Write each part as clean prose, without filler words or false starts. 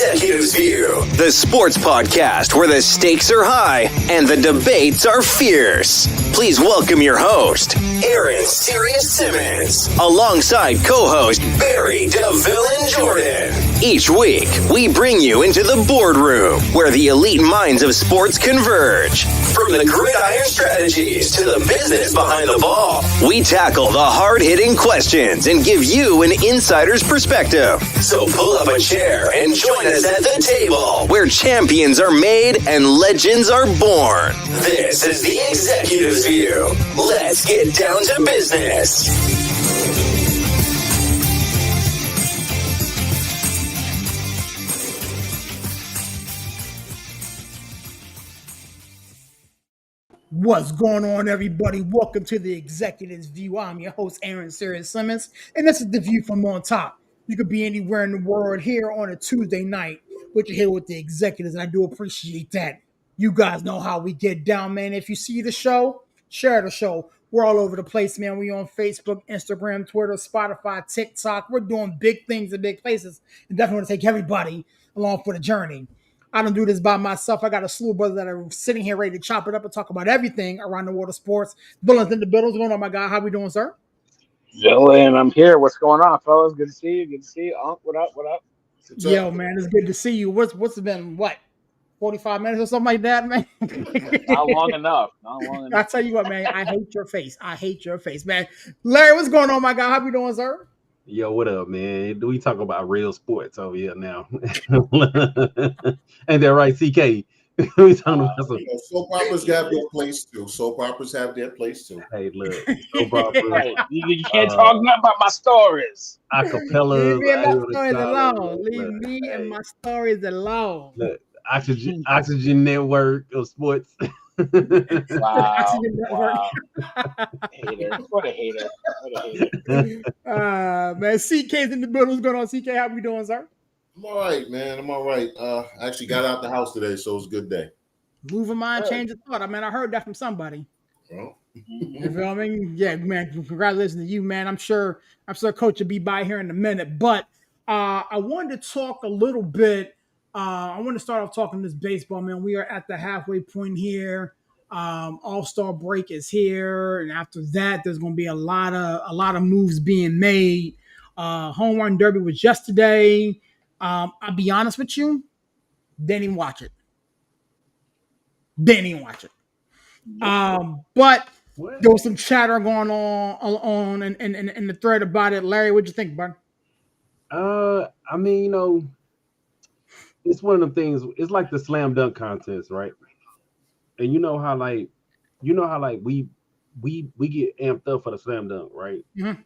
Executives View, the sports podcast where the stakes are high and the debates are fierce. Please welcome your host, Aaron Sirius Simmons, alongside co-host Barry DeVille and Jordan. Each week, we bring you into the boardroom where the elite minds of sports converge. From the gridiron strategies to the business behind the ball, we tackle the hard-hitting questions and give you an insider's perspective. So pull up a chair and join us at the table where champions are made and legends are born. This is the Executives View. Let's get down to business. What's going on, everybody? Welcome to the Executives View. I'm your host, Aaron Sirius Simmons, and this is the view from on top. You could be anywhere in the world here on a Tuesday night, but you're here with the executives, and I do appreciate that. You guys know how we get down, man. If you see the show, share the show. We're all over the place, man. We on Facebook, Instagram, Twitter, Spotify, TikTok. We're doing big things in big places, and definitely want to take everybody along for the journey. I don't do this by myself. I got a slew of brothers that are sitting here ready to chop it up and talk about everything around the world of sports. Billings in the building. What's going on, my guy? How we doing, sir? Dylan, I'm here. What's going on, fellas? Good to see you. Good to see you. What up? What up? Yo, man, it's good to see you. What's it been, 45 minutes or something like that, man? Not long enough. I tell you what, man, I hate your face, man. Larry, what's going on, my guy? How we doing, sir? Yo, what up, man? We talk about real sports over here now. Ain't that right, CK? We talking about some... soap operas have their place too. Hey, look, soap operas. You can't talk nothing about my stories. Acapella. Leave me and my stories alone. Look, Oxygen Network of sports. Wow. Hater. What a hater. Man, CK's in the building. What's going on, CK? How we doing, sir? I'm all right, man. I'm all right. I actually got out the house today, so it's a good day. Move a mind, change of thought. I mean, I heard that from somebody. Well. You feel me? Yeah, man. Congratulations to you, man. I'm sure Coach will be by here in a minute. But I wanted to talk a little bit. I want to start off talking this baseball, man. We are at the halfway point here. All-Star break is here, and after that, there's going to be a lot of moves being made. Home Run Derby was yesterday. I'll be honest with you, didn't even watch it. But there was some chatter going on in the thread about it. Larry, what'd you think, bud? I mean, it's one of them things. It's like the slam dunk contest, right? And you know how we get amped up for the slam dunk, right? Mm-hmm.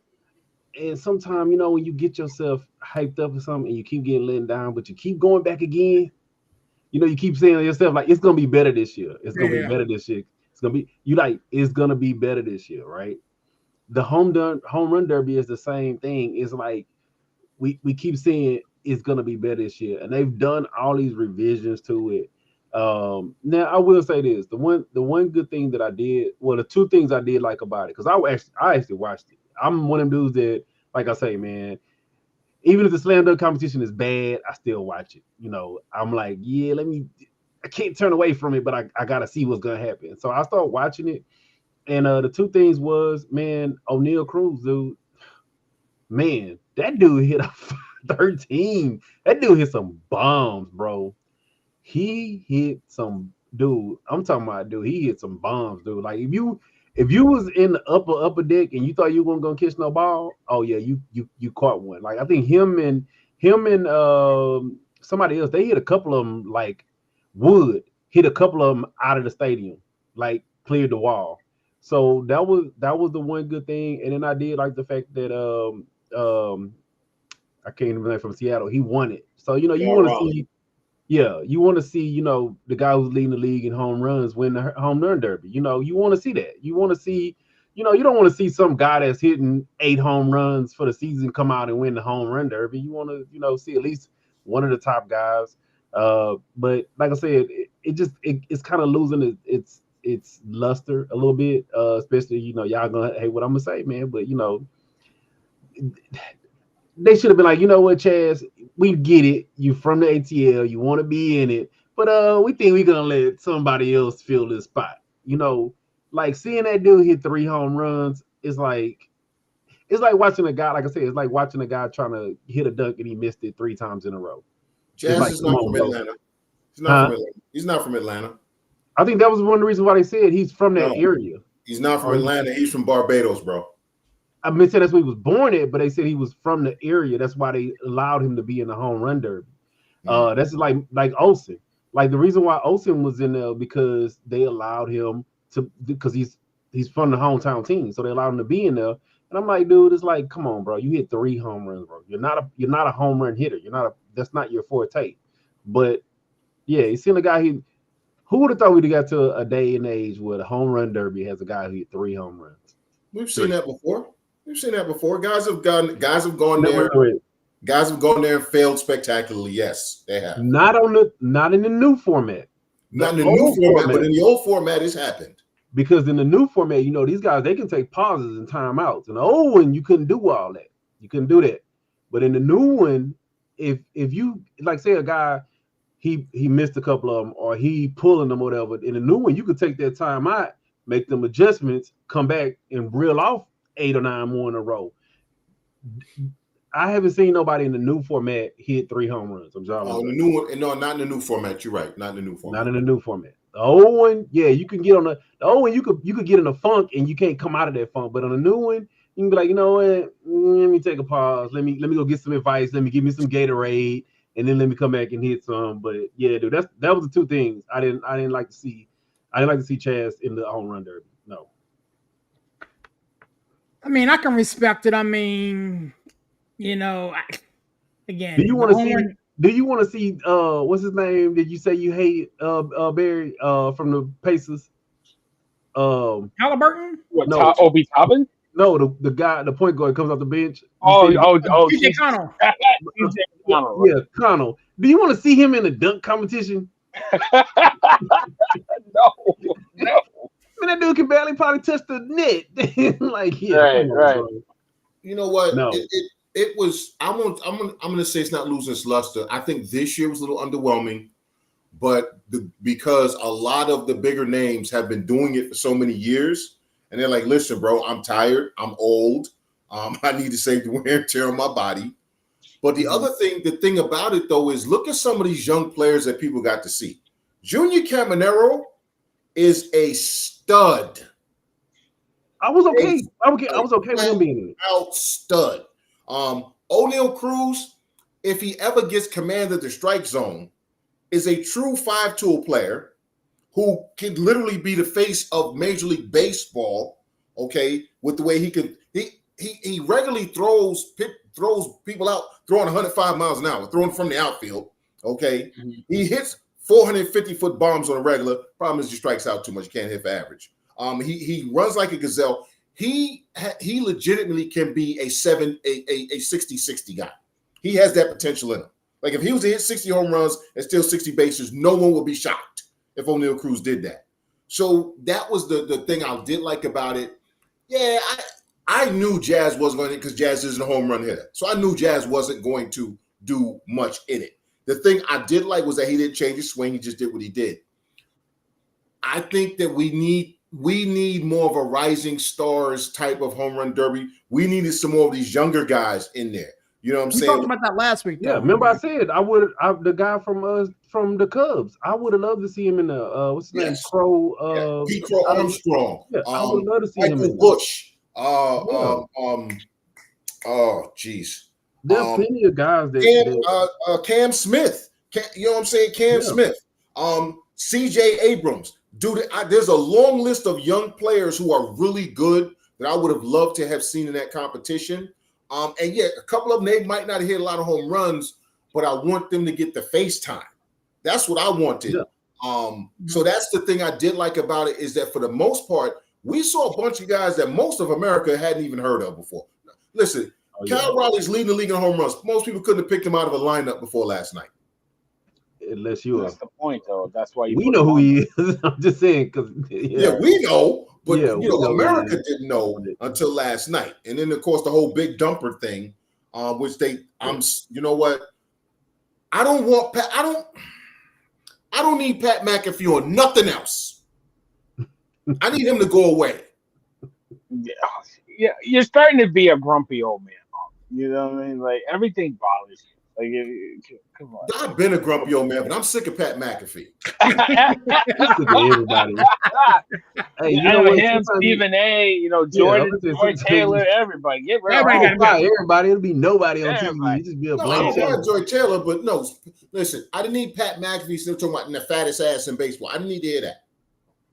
And sometimes, when you get yourself hyped up or something and you keep getting let down, but you keep going back again, you keep saying to yourself, like, it's going to be better this year. It's going to be better this year. It's going to be better this year, right? The home run derby is the same thing. It's like we keep saying it's going to be better this year. And they've done all these revisions to it. Now, I will say this. The one good thing that I did, well, the two things I did like about it, because I actually watched it. I'm one of them dudes that, like I say, man, even if the slam dunk competition is bad, I still watch it. I'm like, yeah, I can't turn away from it, but I got to see what's going to happen. So I started watching it. And the two things was, man, O'Neal Cruz, dude, man, that dude hit a 13. That dude hit some bombs, bro. He hit some, dude. I'm talking about, dude. He hit some bombs, dude. Like if you was in the upper deck and you thought you weren't gonna catch no ball, oh yeah, you caught one. Like I think him and somebody else, they hit a couple of them. Like Wood hit a couple of them out of the stadium, like cleared the wall. So that was the one good thing. And then I did like the fact that I can't even remember, from Seattle, he won it. So you want to see. Yeah, you want to see, the guy who's leading the league in home runs win the home run derby. You want to see that. You want to see, you don't want to see some guy that's hitting 8 home runs for the season come out and win the home run derby. You want to, see at least one of the top guys. But like I said, it's kind of losing its luster a little bit, especially, y'all gonna hate what I'm gonna say, man. But they should have been like, you know what, Chaz, we get it. You from the ATL, you want to be in it, but we think we're gonna let somebody else fill this spot. You know, like seeing that dude hit 3 home runs is like watching a guy. Like I said, it's like watching a guy trying to hit a dunk and he missed it 3 times in a row. Jazz like, is not from Atlanta. He's not from Atlanta. He's not from Atlanta. I think that was one of the reasons why they said he's from that area. He's not from Atlanta. He's from Barbados, bro. I mean, that's where he was born at, but they said he was from the area. That's why they allowed him to be in the home run derby. That's like Olsen. Like the reason why Olsen was in there because they allowed him to, because he's from the hometown team, so they allowed him to be in there. And I'm like, dude, it's like, come on, bro. You hit 3 home runs, bro. You're not a home run hitter. That's not your forte. But yeah, you seen a guy who would have thought we'd have got to a day and age where the home run derby has a guy who hit 3 home runs. We've seen that before. Guys have gone there. Guys have gone there and failed spectacularly. Yes, they have. Not in the new format. Not in the new format, but in the old format, it's happened. Because in the new format, these guys, they can take pauses and timeouts. In the old one, you couldn't do all that. You couldn't do that. But in the new one, if you like say a guy he missed a couple of them or he pulling them or whatever, in the new one, you could take that time out, make them adjustments, come back and reel off 8 or 9 more in a row. I haven't seen nobody in the new format hit 3 home runs. I'm sorry. Oh, the new one, no, not in the new format. You're right, not in the new format. Not in the new format. The old one, yeah, you can get on the old one. You could get in a funk and you can't come out of that funk. But on the new one, you can be like, you know what? Let me take a pause. Let me go get some advice. Let me give me some Gatorade, and then let me come back and hit some. But yeah, dude, that was the 2 things I didn't like to see. I didn't like to see Chaz in the home run derby. No. I mean, I can respect it. I mean, again, Do you want to see what's his name? Did you say you hate Barry from the Pacers? Halliburton? What, no, Obi Toppin? No, the guy, the point guard comes off the bench. TJ Connell. Yeah, Connell. Do you want to see him in a dunk competition? No. Man, that dude can barely probably touch the net. Like, yeah, right. Bro. You know what? No. It was. I'm gonna say it's not losing its luster. I think this year was a little underwhelming, but because a lot of the bigger names have been doing it for so many years, and they're like, "Listen, bro, I'm tired. I'm old. I need to save the wear and tear on my body." But the thing about it though is, look at some of these young players that people got to see. Junior Caminero is a stud. I was okay. I was okay with him being in it. Out stud. O'Neal Cruz, if he ever gets command of the strike zone, is a true 5-tool player who can literally be the face of Major League Baseball. Okay, with the way he regularly throws people out, throwing 105 miles an hour, throwing from the outfield. Okay, he hits 450-foot bombs on a regular. Problem is he strikes out too much. You can't hit for average. He runs like a gazelle. He legitimately can be a 60-60 guy. He has that potential in him. Like if he was to hit 60 home runs and still 60 bases, no one would be shocked if O'Neal Cruz did that. So that was the thing I did like about it. Yeah, I knew Jazz wasn't going to, because Jazz isn't a home run hitter. So I knew Jazz wasn't going to do much in it. The thing I did like was that he didn't change his swing. He just did what he did. I think that we need more of a rising stars type of home run derby. We needed some more of these younger guys in there. You know what I'm saying? We talked about that last week. Yeah, remember I said the guy from the Cubs. I would have loved to see him in the what's his name? Crow. Pete Crow Armstrong. Yeah, I would love to see him in Bush. Oh, geez. There are plenty of guys that Cam Smith. You know what I'm saying? Cam Smith. CJ Abrams. Dude, there's a long list of young players who are really good that I would have loved to have seen in that competition. And yeah, a couple of them, they might not have hit a lot of home runs, but I want them to get the face time. That's what I wanted. Yeah. So that's the thing I did like about it, is that for the most part, we saw a bunch of guys that most of America hadn't even heard of before. Listen, Kyle Raleigh's leading the league in home runs. Most people couldn't have picked him out of a lineup before last night. Unless you That's the point, though. That's why we know who he is. I'm just saying, because we know, but America didn't know until last night. And then of course the whole big dumper thing, which you know what? I don't want Pat. I don't need Pat McAfee on nothing else. I need him to go away. Yeah, you're starting to be a grumpy old man. You know what I mean? Like everything bothers you. Like, come on. I've been a grumpy old man, but I'm sick of Pat McAfee. He's sick of everybody. Hey, you know what? Him, Stephen A. Jordan, Troy Taylor, everybody. Get rid of everybody. It'll be nobody on TV. It just be a blank channel. Joy Taylor, but no. Listen, I didn't need Pat McAfee still talking about the fattest ass in baseball. I didn't need to hear that.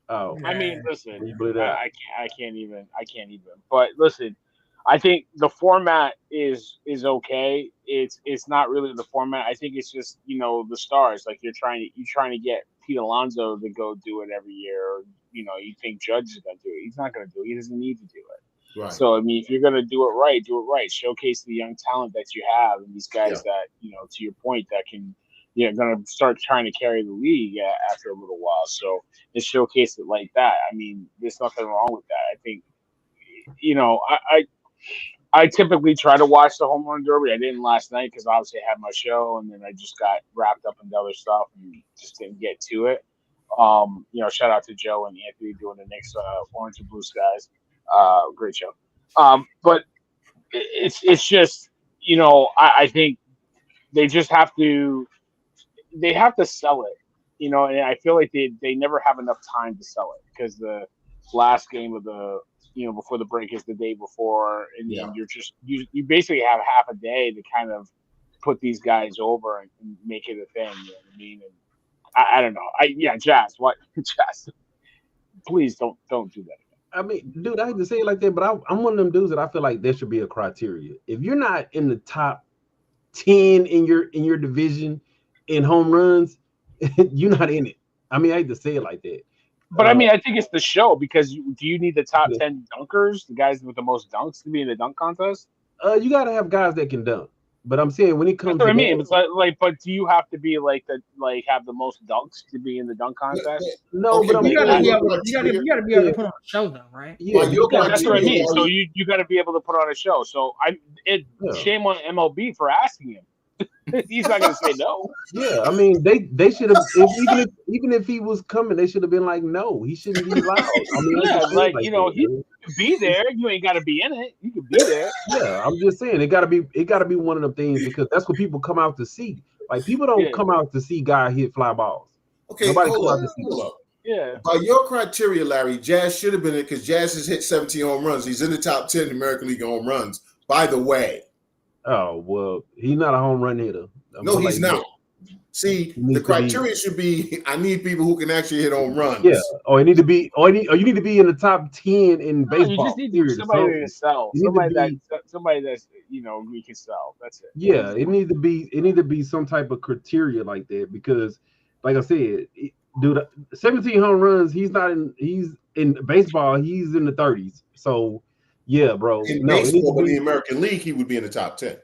Oh, I mean, listen, I can't even. But listen, I think the format is okay. It's not really the format. I think it's just the stars. Like you're trying to get Pete Alonso to go do it every year. Or, you think Judge is going to do it. He's not going to do it. He doesn't need to do it. Right. So I mean, if you're going to do it right, do it right. Showcase the young talent that you have and these guys that to your point, that can. Going to start trying to carry the league after a little while. So just showcase it like that. I mean, there's nothing wrong with that. I think, I typically try to watch the home run derby. I didn't last night because obviously I had my show and then I just got wrapped up into other stuff and just didn't get to it. Shout out to Joe and Anthony doing the Knicks Orange and Blue Skies. Great show. But it's just, I think they just have to. They have to sell it, and I feel like they never have enough time to sell it because the last game of the, before the break is the day before, and you're just you basically have half a day to kind of put these guys over and make it a thing. You know what I mean? And I don't know. Jazz, what? Jazz, please don't do that. I mean, dude, I hate to say it like that, but I'm one of them dudes that I feel like there should be a criteria. If you're not in the top 10 in your division in home runs, you're not in it. I mean, I hate to say it like that. But I mean, I think it's the show because do you need the top 10 dunkers, the guys with the most dunks, to be in the dunk contest? You got to have guys that can dunk. But I'm saying when it comes to it's like, but do you have to be have the most dunks to be in the dunk contest? No, but you gotta be able to put on a show, though, right? Yeah, that's what I mean. So you got to be able to put on a show. So shame on MLB for asking him. He's not gonna say no. Yeah, I mean they should have even if he was coming, they should have been like, no, he shouldn't be allowed. I mean, he can be there. You ain't got to be in it. You can be there. Yeah, I'm just saying it got to be one of them things because that's what people come out to see. Like people don't come out to see guy hit fly balls. Okay, nobody hold come out to see. Yeah. By your criteria, Larry, Jazz should have been in because Jazz has hit 17 home runs. He's in the top 10 American League home runs. By the way. Oh, well, he's not a home run hitter. No, he's not. See, the criteria should be I need people who can actually hit home runs. Yeah, or you need to be in the top 10 in baseball. You just need somebody to sell. Somebody that's we can sell. That's it. Yeah, it needs to be some type of criteria like that because, like I said, dude, 17 home runs. He's in baseball. He's in the 30s. So. Yeah, bro. In baseball, but in the American League, he would be in the top 10.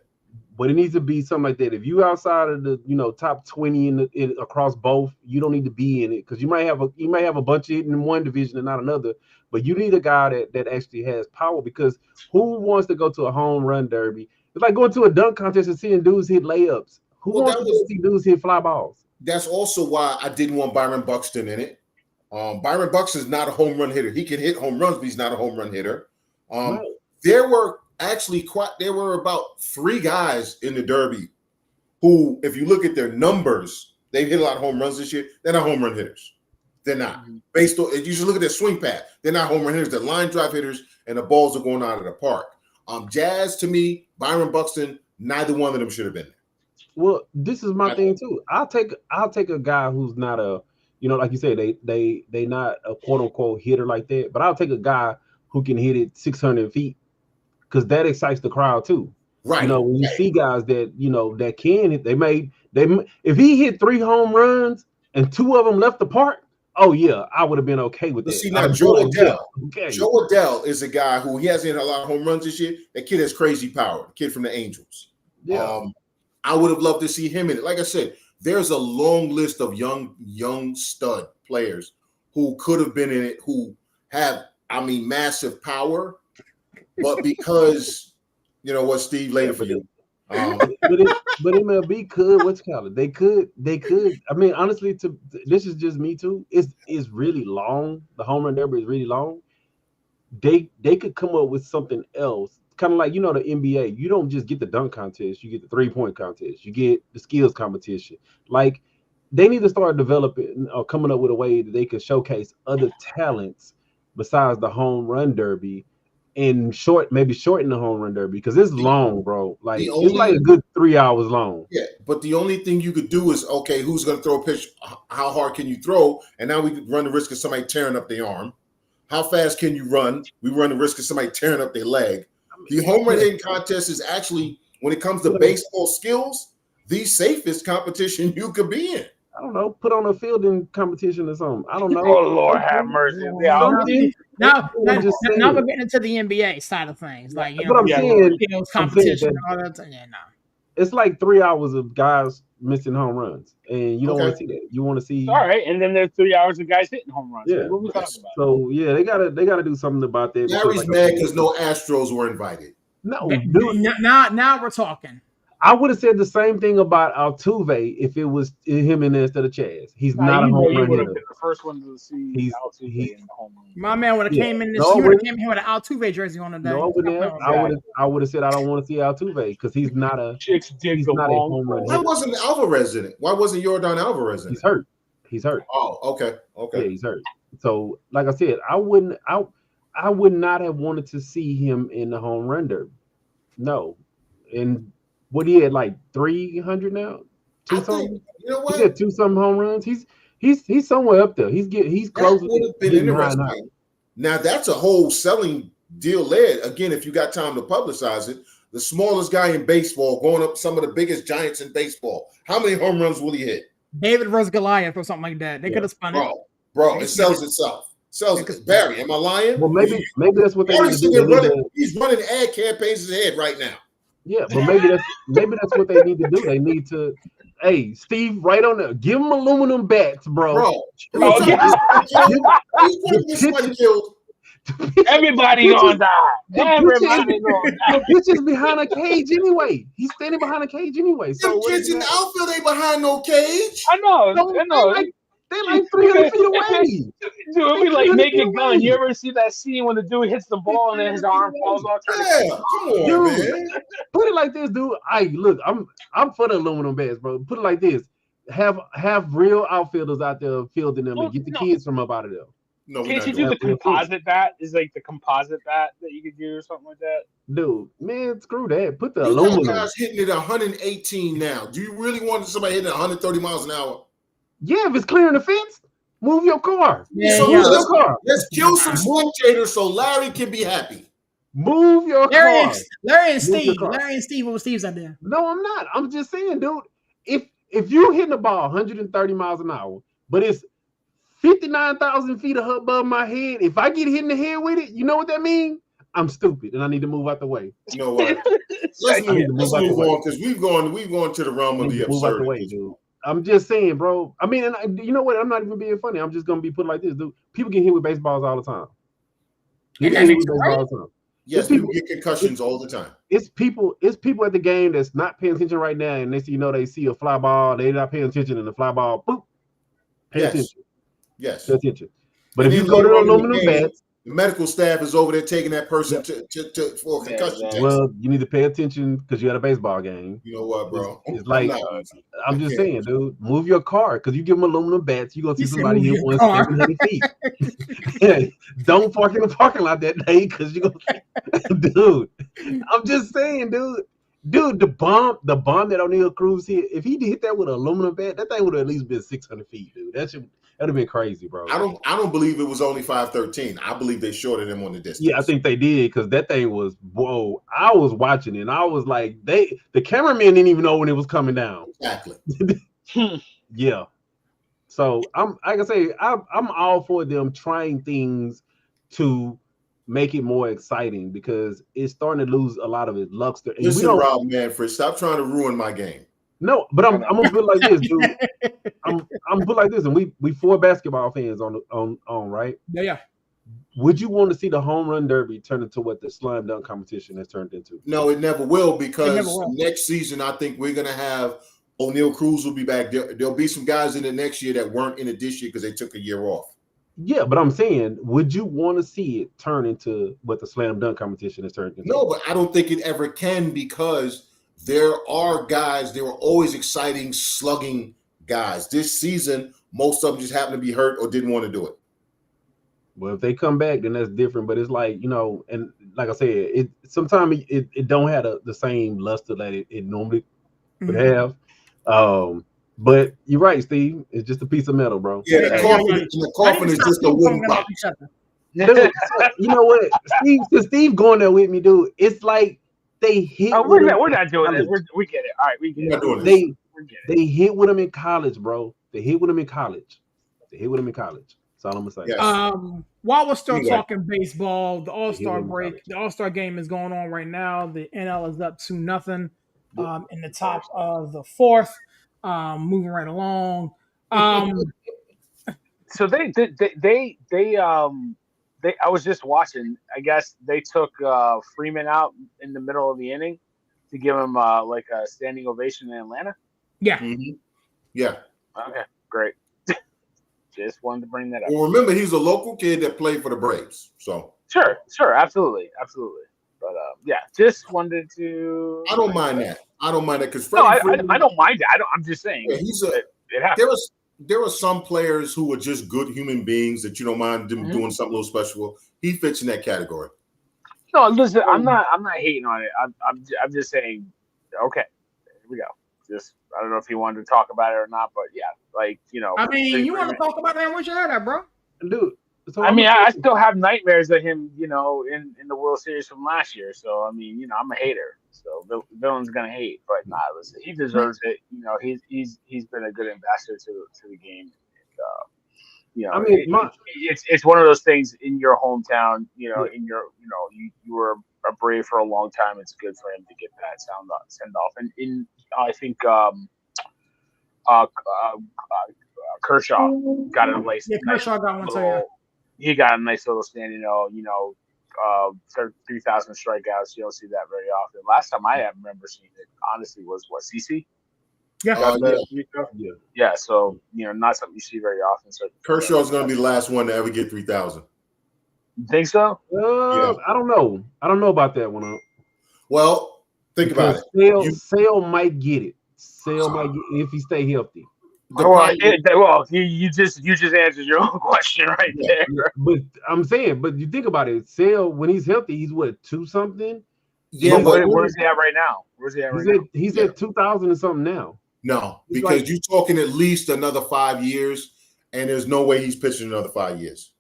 But it needs to be something like that. If you outside of the top 20 across both, you don't need to be in it because you might have a bunch of hitting in one division and not another. But you need a guy that actually has power because who wants to go to a home run derby? It's like going to a dunk contest and seeing dudes hit layups. Who wants to see dudes hit fly balls? That's also why I didn't want Byron Buxton in it. Byron Buxton is not a home run hitter. He can hit home runs, but he's not a home run hitter. Right. There were about 3 guys in the Derby who, if you look at their numbers, they've hit a lot of home runs this year. They're not home run hitters. They're not. Based on, you should look at their swing path. They're not home run hitters. They're line drive hitters, and the balls are going out of the park. Jazz, to me, Byron Buxton, neither one of them should have been there. Well, this is my thing too. I'll take a guy who's not a, like you said, they not a quote unquote hitter like that. But I'll take a guy who can hit it 600 feet because that excites the crowd too. Right. When you see guys that that can hit, if he hit 3 home runs and 2 of them left the park, oh yeah, I would have been okay with that. See now, Joe Adell. Okay. Joe Adell is a guy who he hasn't hit a lot of home runs this year. That kid has crazy power. The kid from the Angels. Yeah. I would have loved to see him in it. Like I said, there's a long list of young stud players who could have been in it who have massive power, but because what Steve later for you, But MLB could, what's it called? They could. I mean, honestly, this is just me too. It's really long. The home run derby is really long. They could come up with something else, kind of like the NBA. You don't just get the dunk contest, you get the 3-point contest, you get the skills competition. Like they need to start developing or coming up with a way that they can showcase other talents besides the home run derby, and maybe shorten the home run derby because it's long, bro. Like it's like a good 3 hours long. Yeah, but the only thing you could do is, okay, who's going to throw a pitch? How hard can you throw? And now we could run the risk of somebody tearing up their arm. How fast can you run? We run the risk of somebody tearing up their leg. The home run hitting contest is actually, when it comes to baseball skills, the safest competition you could be in. I don't know. Put on a fielding competition or something. I don't know. Oh, Lord have mercy. Now we're getting into the NBA side of things. Like, but I'm saying, competition and all that. Yeah, no. It's like 3 hours of guys missing home runs, and you don't want to see that. You want to see. All right, and then there's 3 hours of guys hitting home runs. Yeah, what are we talking about? So yeah, they gotta do something about that. Larry's mad because no Astros were invited. No, dude. Now we're talking. I would have said the same thing about Altuve if it was him in there instead of Chaz. He's not a home run hitter. The first one to see Altuve in the home run. My man would have came in this. He would have came here with an Altuve jersey on today. No, I would have said I don't want to see Altuve because he's not a home run hitter. Why wasn't Alvarez in it? Why wasn't Yordan Alvarez in it? He's hurt. Oh, okay. Yeah, he's hurt. So, like I said, I would not have wanted to see him in the home run derby. No, and. What he had, like 300 now? You know what? He had 2-something home runs. He's somewhere up there. He's close. That would have been interesting. Now that's a whole selling deal led. Again, if you got time to publicize it, the smallest guy in baseball going up some of the biggest giants in baseball. How many home runs will he hit? David versus Goliath or something like that. They could have spun it. Bro, it sells itself. Barry, am I lying? Well, maybe that's what they need to do. He's running ad campaigns in his head right now. Yeah, but maybe that's what they need to do. They need to, hey, Steve, right on there. Give them aluminum bats, bro. Everybody gonna die. Everybody gonna die. The pitch is behind a cage anyway. He's standing behind a cage anyway. So kids in the outfield ain't behind no cage. I know. They're like 300 feet away. Dude, we like Naked Gun. You ever see that scene when the dude hits the ball and then his arm falls off? Yeah, come on, man. Put it like this, dude. Look, I'm for the aluminum bats, bro. Put it like this: have real outfielders out there fielding them and get the kids from up out of there. No, can't you do the composite bat? Is like the composite bat that you could do or something like that? Dude, man, screw that. Put the aluminum. Guys hitting it 118 now. Do you really want somebody hitting 130 miles an hour? Yeah, if it's clearing the fence, move your car. Let's kill some spectators so Larry can be happy. Move your car. Larry and Steve. What Steve's out there? No, I'm not. I'm just saying, dude. If you're hitting the ball 130 miles an hour, but it's 59,000 feet above my head, if I get hit in the head with it, you know what that means? I'm stupid and I need to move out the way. You know what? Let's move on because we've gone to the realm of the absurd. Move out the way, dude. I'm just saying, bro. I mean, and you know what? I'm not even being funny. I'm just gonna be put like this, dude. People get hit with baseballs all the time. Yes, people get concussions all the time. It's people at the game that's not paying attention right now, and they see a fly ball, they're not paying attention, and the fly ball, boop, pay attention. Yes. Pay attention. But if you go to the aluminum bats, the medical staff is over there taking that person for concussion test. Well, you need to pay attention because you're at a baseball game. You know what, bro? It's like I'm just saying, dude, move your car because you give them aluminum bats, you're gonna see somebody hit 700 feet. Yeah, don't park in the parking lot that day because you're gonna, dude. I'm just saying, dude. Dude, the bomb that O'Neal Cruz hit, if he hit that with an aluminum bat, that thing would have at least been 600 feet, dude. That'd have been crazy, bro. I don't believe it was only 513. I believe they shorted him on the distance. Yeah, I think they did because that thing was whoa. I was watching it and I was like, the cameraman didn't even know when it was coming down. Exactly. Yeah. So I'm all for them trying things to make it more exciting because it's starting to lose a lot of its luster. And listen, Rob Manfred, stop trying to ruin my game. No, but I'm gonna put it like this, dude. I'm gonna put it like this, and we 4 basketball fans on right? Yeah. would you want to see the home run derby turn into what the slam dunk competition has turned into? No, it never will, It because never will. next season I think we're gonna have O'Neal Cruz will be back. There'll be some guys in the next year that weren't in it this year because they took a year off. Yeah, but I'm saying, would you want to see it turn into what the slam dunk competition has turned into? No, but I don't think it ever can, because there are guys, there were always exciting slugging guys. This season, most of them just happened to be hurt or didn't want to do it. Well, if they come back, then that's different. But it's like, and like I said, it sometimes it don't have the same luster that it normally would have. But you're right, Steve. It's just a piece of metal, bro. Yeah, the coffin is just a wooden box. Dude, you know what? Steve going there with me, dude. It's like they hit. Oh, we're not doing this. We get it. All right, we get it. They hit with them in college, bro. They hit with them in college. That's all I'm gonna say. Yes. While we're still talking baseball, the All-Star break, the All-Star game is going on right now. The NL is up 2-0 in the top of the fourth. Moving right along. So they I was just watching. I guess they took Freeman out in the middle of the inning to give him like a standing ovation in Atlanta. Yeah. Mm-hmm. Yeah. Okay, great. Just wanted to bring that up. Well, remember, he's a local kid that played for the Braves. So sure, absolutely. But yeah, just wanted to. I don't mind that. Because I don't mind that. I'm just saying. Yeah, it happens. There are some players who are just good human beings that you don't mind them doing something a little special. He fits in that category. No, listen, I'm not hating on it. I'm just saying. Okay, here we go. Just I don't know if you wanted to talk about it or not, but yeah, like I mean, you want to talk about that? What you heard that, bro? Dude. So I mean, I still have nightmares of him, in the World Series from last year. So I mean, I'm a hater. So Villain's gonna hate, but nah, listen, he deserves it. He's been a good ambassador to the game. And, I mean, it's one of those things in your hometown. You were a Brave for a long time. It's good for him to get that send off. And I think Kershaw got a nice. Yeah, Kershaw got one too. He got a nice little stand. 3,000 strikeouts. You don't see that very often. Last time I remember seeing it, honestly, was CC. Yeah. Yeah. So not something you see very often. So Kershaw's going to be the last one to ever get 3,000. You think so? Yeah. I don't know. I don't know about that one. Well, think about it. Sale might get it. Sale might get it if he stay healthy. You just answered your own question right there. But I'm saying, but you think about it. Sale, when he's healthy, he's what, 2-something? Yeah, but where's he at right now? He's at 2,000 and something now. No, because you're talking at least another 5 years, and there's no way he's pitching another 5 years.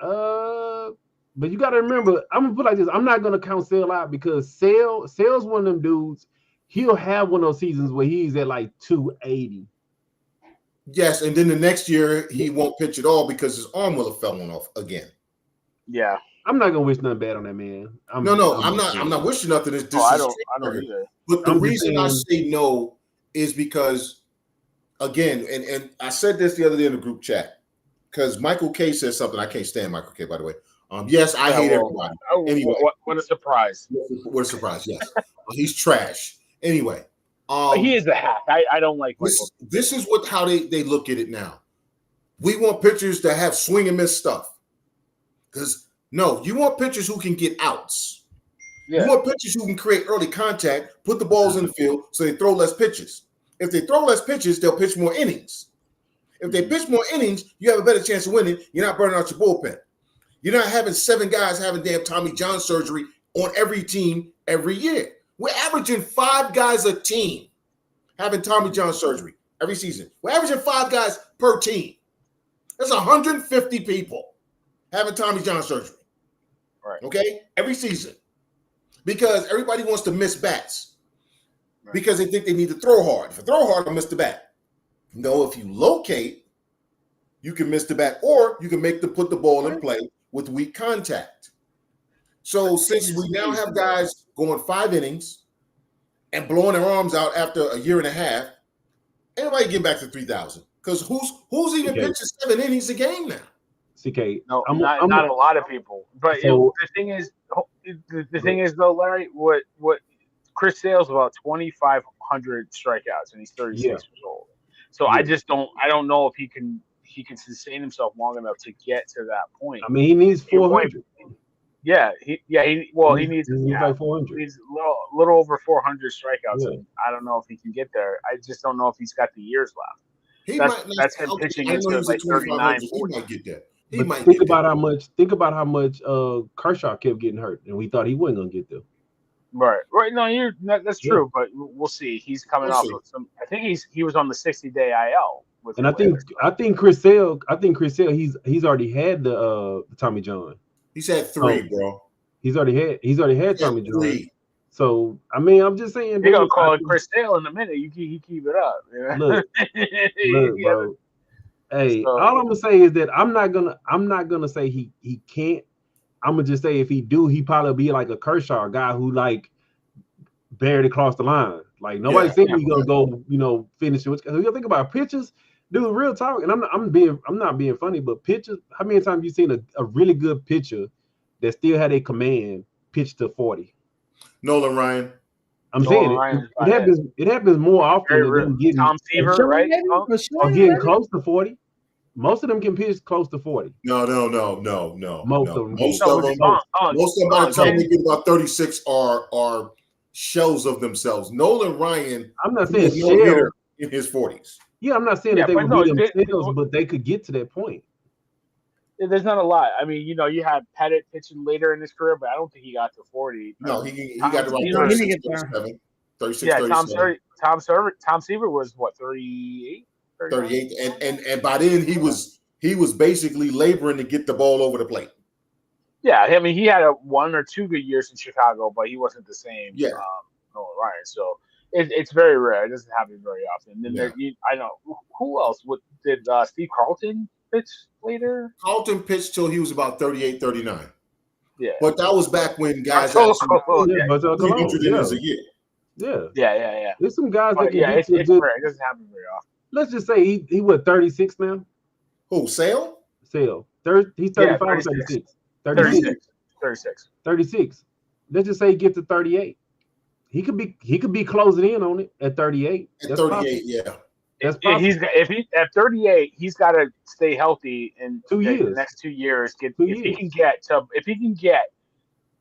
But you got to remember, I'm gonna put it like this. I'm not gonna count Sale out because Sale's one of them dudes. He'll have one of those seasons where he's at like 280. Yes, and then the next year he won't pitch at all because his arm will have fallen off again. Yeah, I'm not gonna wish nothing bad on that man. I'm not wishing nothing. I don't either. But the reason I say no is because, again, and I said this the other day in the group chat, because Michael K said something. I can't stand Michael K, by the way. Yes, I hate everybody. Anyway, what a surprise! What a surprise! Yes, he's trash. Anyway. He is a hack. I don't like this is how they look at it now. We want pitchers to have swing and miss stuff. Because no, you want pitchers who can get outs. Yeah. You want pitchers who can create early contact, put the balls in the field so they throw less pitches. If they throw less pitches, they'll pitch more innings. If they pitch more innings, you have a better chance of winning. You're not burning out your bullpen. You're not having 7 guys having damn Tommy John surgery on every team every year. We're averaging 5 guys a team having Tommy John surgery every season. We're averaging 5 guys per team. That's 150 people having Tommy John surgery. Right. Okay? Every season. Because everybody wants to miss bats. Right. Because they think they need to throw hard. If you throw hard, I'll miss the bat. No, if you locate, you can miss the bat, or you can make them put the ball in play with weak contact. So since we now have guys going 5 innings and blowing their arms out after a year and a half, everybody getting back to 3,000. Because who's even pitching 7 innings a game now? CK. No, I'm not a lot of people. But So- the thing is, thing is though, Larry, what Chris Sale's about 2,500 strikeouts, and he's 36 Yeah. years old. So Yeah. I don't know if he can sustain himself long enough to get to that point. I mean, he needs Your point- 400. he needs like 400. He's a little over 400 strikeouts, Yeah. and I don't know if he can get there. I just don't know if he's got the years left. He That's him pitching I know into he's like at 2,500. 39, He 40. might get that. He But might think get about that. how much Kershaw kept getting hurt, and we thought he wasn't gonna get there. Right. No, that's true, but we'll see. He's coming We'll off see. of some. I think he was on the 60-day IL with. And I think Chris Sale, he's already had the Tommy John. He's had 3, bro. He's already had Tommy John. 3. So I mean, I'm just saying. You're gonna call it Chris Sale in a minute. You keep it up. Yeah. Look, bro. Hey, all I'm gonna say is that I'm not gonna say he can't. I'm gonna just say if he do, he probably be like a Kershaw guy who like barely crossed the line. Like nobody said he's gonna go, finish it. You think about pitchers, dude. Real talk, and I'm not being funny, but pitchers. How many times you seen a really good pitcher that still had a command pitch to 40? Nolan Ryan. I'm saying it happens more often than them getting Tom Seaver, right? Or getting close to 40. Most of them can pitch close to 40. No. Most of them. Most of them by the time they get about 36 are shells of themselves. Nolan Ryan. I'm not saying shell in his 40s. Yeah, I'm not saying that they would be themselves, but they could get to that point. There's not a lot. I mean, you had Pettit pitching later in his career, but I don't think he got to 40. No, he got to around 36, 37. 36, yeah, 37. Tom Seaver was what, 38? 38, and by then he was basically laboring to get the ball over the plate. Yeah, I mean he had 1 or 2 good years in Chicago, but he wasn't the same. Yeah, Nolan Ryan. So it's very rare. It doesn't happen very often. And then I know who else. What did Steve Carlton pitch later? Carlton pitched till he was about 38, 39. Yeah, but that was back when guys actually 300 innings a year. Yeah. There's some guys that can it's rare. It doesn't happen very often. Let's just say he what, 36 now? Who, Sale? Sale. He's 35 or 36. 36. Let's just say he gets to 38. He could be closing in on it at 38. At 38, possible. Yeah. That's possible. If he at 38, he's got to stay healthy in 2 years. The next 2 years. He can get.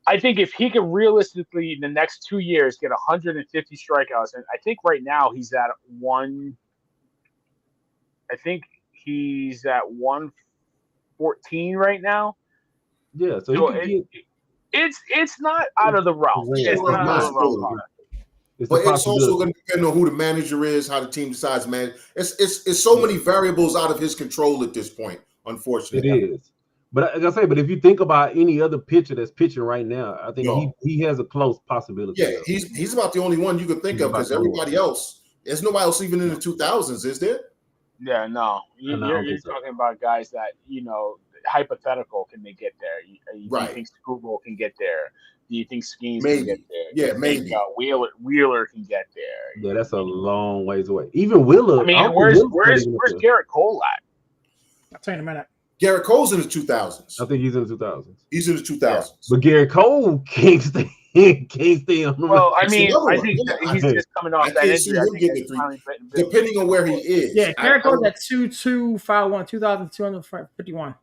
I think if he can realistically in the next 2 years get 150 strikeouts, and I think right now he's at 114 right now. Yeah, so it's not out of the realm. It's not out of the realm. But it's also going to depend on who the manager is, how the team decides to manage. It's so many variables out of his control at this point, unfortunately. It is. But like I say, if you think about any other pitcher that's pitching right now, I think he has a close possibility. Yeah, he's about the only one you can think of because everybody else, there's nobody else even in the 2000s, is there? Yeah, no. You're talking about guys that, hypothetical, can they get there? Do you think Google can get there? Do you think Skeens can get there? Yeah, maybe. Wheeler can get there. Yeah, that's a long ways away. Even Wheeler. I mean, where's Garrett Cole at? I'll tell you in a minute. Garrett Cole's in the 2000s. I think he's in the 2000s. He's in the 2000s. Yeah. But Garrett Cole can't stay on the Well, I think he's just coming off that injury. Depending on where he is. Yeah, Garrett Cole's at 2,251, 2,251.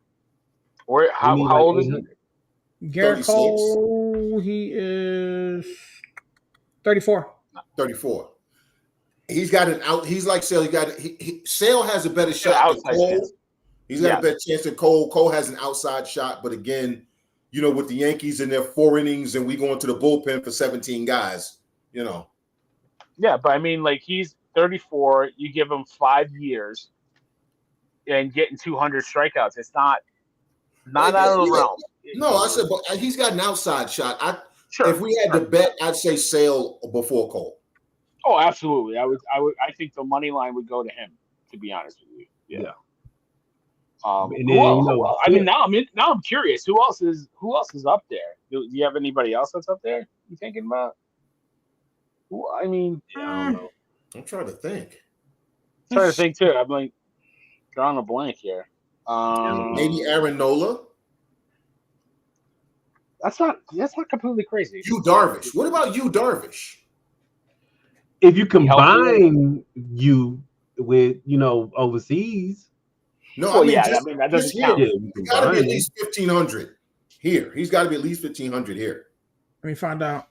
How old is he? Garrett Cole, he is 34. 34. He's got an out. He's like Sale. Sale has a better shot than Cole. He's got a better chance than Cole. Cole has an outside shot, but again, with the Yankees in their 4 innings and we go into the bullpen for 17 guys, Yeah, but I mean, he's 34. You give him 5 years and getting 200 strikeouts. It's not out of the realm. No, I said, but he's got an outside shot. If we had to bet, I'd say Sale before Cole. Oh, absolutely. I think the money line would go to him. To be honest with you. Yeah. Now I'm curious. Who else is up there? Do you have anybody else that's up there? You thinking about? I don't know. I'm trying to think. Too. I'm drawing a blank here. Maybe Aaron Nola. That's not completely crazy. Yu Darvish. What about Yu Darvish? If you combine you with overseas, no, well, I mean yeah, just, that doesn't here. count. Yeah, He's got to be at least 1,500 here. He's got to be at least 1,500 here. Let me find out.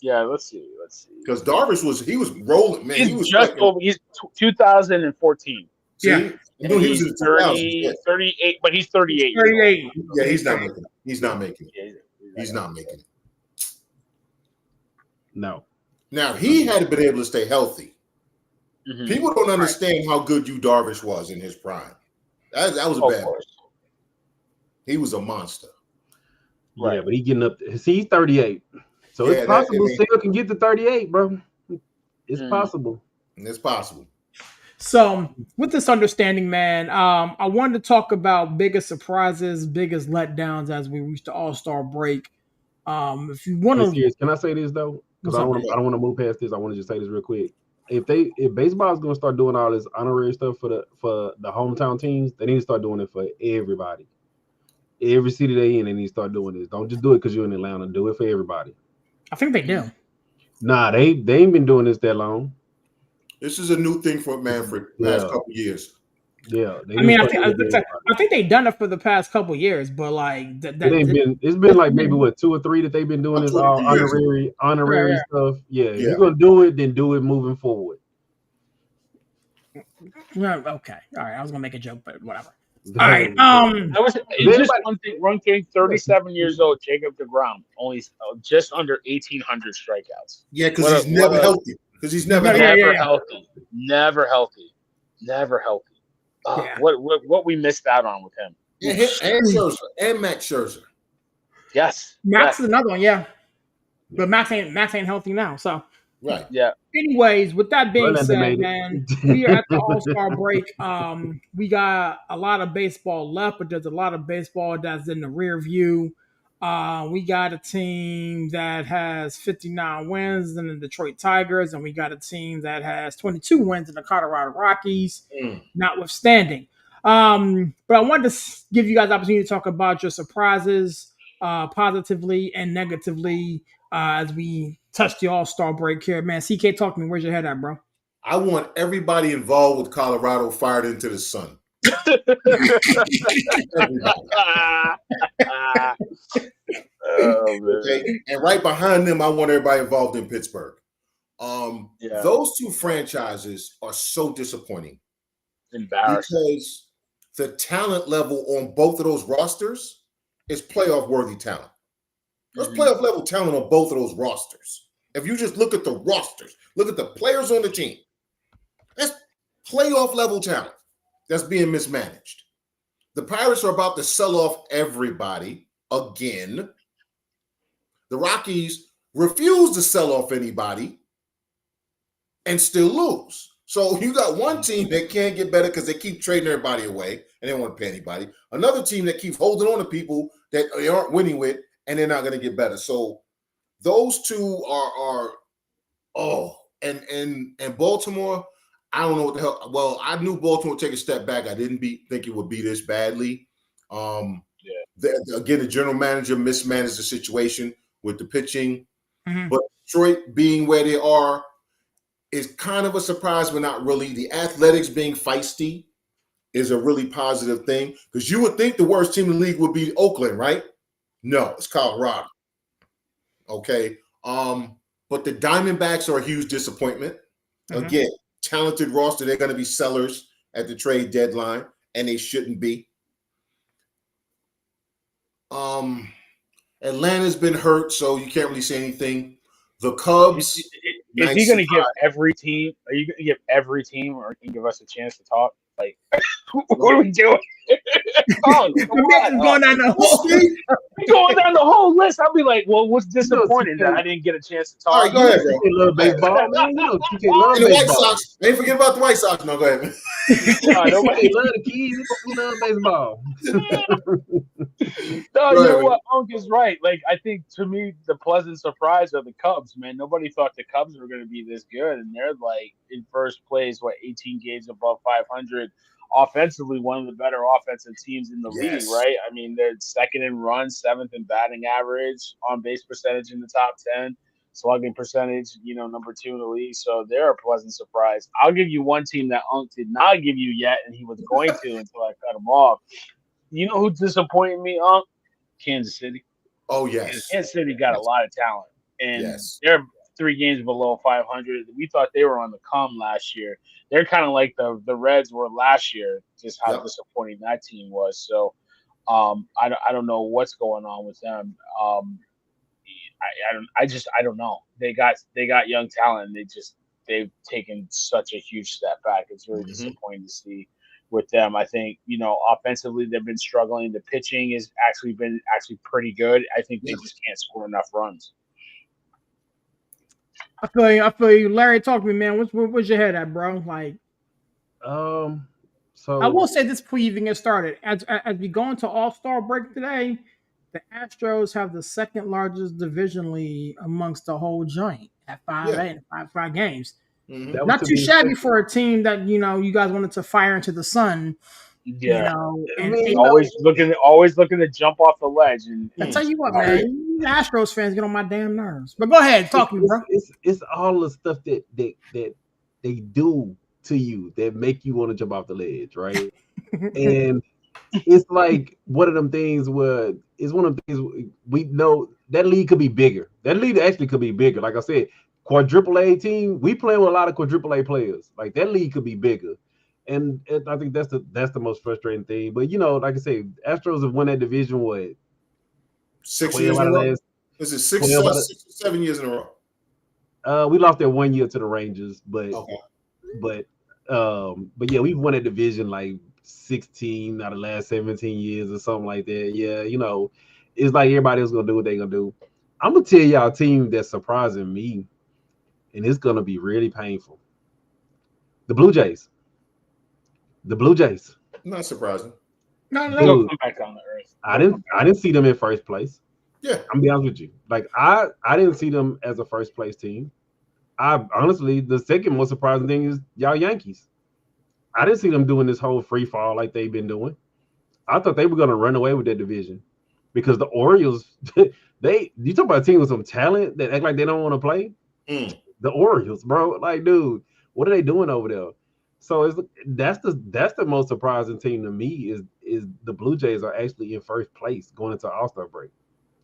Yeah, let's see. Because Darvish was rolling, man. He's just over. He's 2014. See, Yeah. he was in the 30, 2000s. 38, but he's 38. 38. Yeah, he's not making it. He's not making it. Yeah, He's not making it. no. Now he had been able to stay healthy. Mm-hmm. People don't understand how good Yu Darvish was in his prime. That was a bad one. He was a monster. Right. Yeah, but he's getting up. See, he's 38. So it's possible still can get to 38, bro. It's possible. It's possible. So with this understanding, man, I wanted to talk about biggest surprises, biggest letdowns as we reach the All-Star break. If you want to, can I say this though? Because I don't want to move past this. I want to just say this real quick. If baseball is going to start doing all this honorary stuff for the hometown teams, they need to start doing it for everybody. Every city they in, they need to start doing this. Don't just do it because you're in Atlanta. Do it for everybody. I think they do. Nah, they ain't been doing this that long. This is a new thing for Manfred past couple years. Yeah, I think they've done it for the past couple years, but like it's been like maybe 2 or 3 that they've been doing this all honorary stuff. Yeah, if you're gonna do it, then do it moving forward. Okay, all right. I was gonna make a joke, but whatever. All right. It's just one thing. 37 years old, Jacob DeGrom, only just under 1,800 strikeouts. Yeah, because he's never healthy. Because he's never healthy. Never healthy. What we missed out on with him. Yeah, and Scherzer and Max Scherzer. Yes, Max is another one. Yeah, but Max ain't healthy now. So right. Yeah. Anyways, with that being said, man, we are at the All-Star break. We got a lot of baseball left, but there's a lot of baseball that's in the rear view. We got a team that has 59 wins in the Detroit Tigers, and we got a team that has 22 wins in the Colorado Rockies, notwithstanding. But I wanted to give you guys the opportunity to talk about your surprises, positively and negatively, as we touch the All-Star break here. Man, CK, talk to me. Where's your head at, bro? I want everybody involved with Colorado fired into the sun. Okay? And right behind them, I want everybody involved in Pittsburgh. Those two franchises are so disappointing. Embarrassing. Because the talent level on both of those rosters is playoff worthy talent. There's playoff level talent on both of those rosters. If you just look at the rosters, look at the players on the team, that's playoff level talent that's being mismanaged. The Pirates are about to sell off everybody again. The Rockies refuse to sell off anybody and still lose. So you got one team that can't get better because they keep trading everybody away and they don't want to pay anybody. Another team that keeps holding on to people that they aren't winning with and they're not going to get better. So those two and Baltimore, I don't know what the hell. Well, I knew Baltimore would take a step back. I didn't think it would be this badly. Again, the general manager mismanaged the situation with the pitching. But Detroit being where they are is kind of a surprise, but not really. The Athletics being feisty is a really positive thing because you would think the worst team in the league would be Oakland, right? No, it's Colorado. Okay. But the Diamondbacks are a huge disappointment. Again, talented roster. They're going to be sellers at the trade deadline, and they shouldn't be. Atlanta's been hurt, so you can't really say anything. The Cubs. Is he going to give every team? Are you going to give every team, or can you give us a chance to talk? Like, what are we doing? Going down the whole list. I'll be like, well, what's disappointing that I didn't get a chance to talk? All right, go ahead, bro. Love baseball. The White Sox. Ain't forget about the White Sox. No, go ahead. Nobody love the kids. We love baseball. No, you know what? Unc is right. Like, I think to me, the pleasant surprise are the Cubs, man. Nobody thought the Cubs were going to be this good, and they're like in first place, 18 games above 500. offensively one of the better offensive teams in the league, Yes. right? I mean, they're second in runs, seventh in batting average, on base percentage in the top 10, slugging percentage, number 2 in the league. So they're a pleasant surprise. I'll give you one team that Unk did not give you yet, and he was going to until I cut him off. You know who disappointed me, Unk? Kansas City. Oh, yes. Kansas City got a lot of talent, and Yes. they're 3 games below 500. We thought they were on the come last year. They're kind of like the Reds were last year, just how disappointing that team was. So I don't know what's going on with them. I don't know. They got young talent. And they've taken such a huge step back. It's really disappointing to see with them. I think offensively they've been struggling. The pitching has actually been pretty good. I think they just can't score enough runs. I feel you. Larry, talk to me, man. Where's your head at, bro? Like, so I will say this before you even get started. As we go into All-Star break today, the Astros have the second largest division lead amongst the whole joint at 5 games. Mm-hmm. Not too shabby for a team that you guys wanted to fire into the sun. Yeah, and always looking to jump off the ledge. And I tell you what, man, you Astros fans get on my damn nerves. But go ahead, talk to me, bro. It's all the stuff that they do to you that make you want to jump off the ledge, right? And it's like one of them things where it's one of the things we know that league could be bigger. That league actually could be bigger. Like I said, quadruple A team, we play with a lot of quadruple A players. Like that league could be bigger. And I think that's the most frustrating thing. But like I say, Astros have won that division 6 years in a row. This is 6 or 7 years in a row. We lost that 1 year to the Rangers, but yeah, we've won that division like 16 out of the last 17 years or something like that. Yeah, it's like everybody else gonna do what they're gonna do. I'm gonna tell y'all a team that's surprising me, and it's gonna be really painful. The Blue Jays. Not surprising. No, come back on the earth. I didn't see them in first place. Yeah, I'm gonna be honest with you. Like I didn't see them as a first place team. I honestly, the second most surprising thing is y'all Yankees. I didn't see them doing this whole free fall like they've been doing. I thought they were gonna run away with that division because the Orioles, you talk about a team with some talent that act like they don't want to play. The Orioles, bro. Like, dude, what are they doing over there? So that's the most surprising team to me is the Blue Jays are actually in first place going into All-Star break.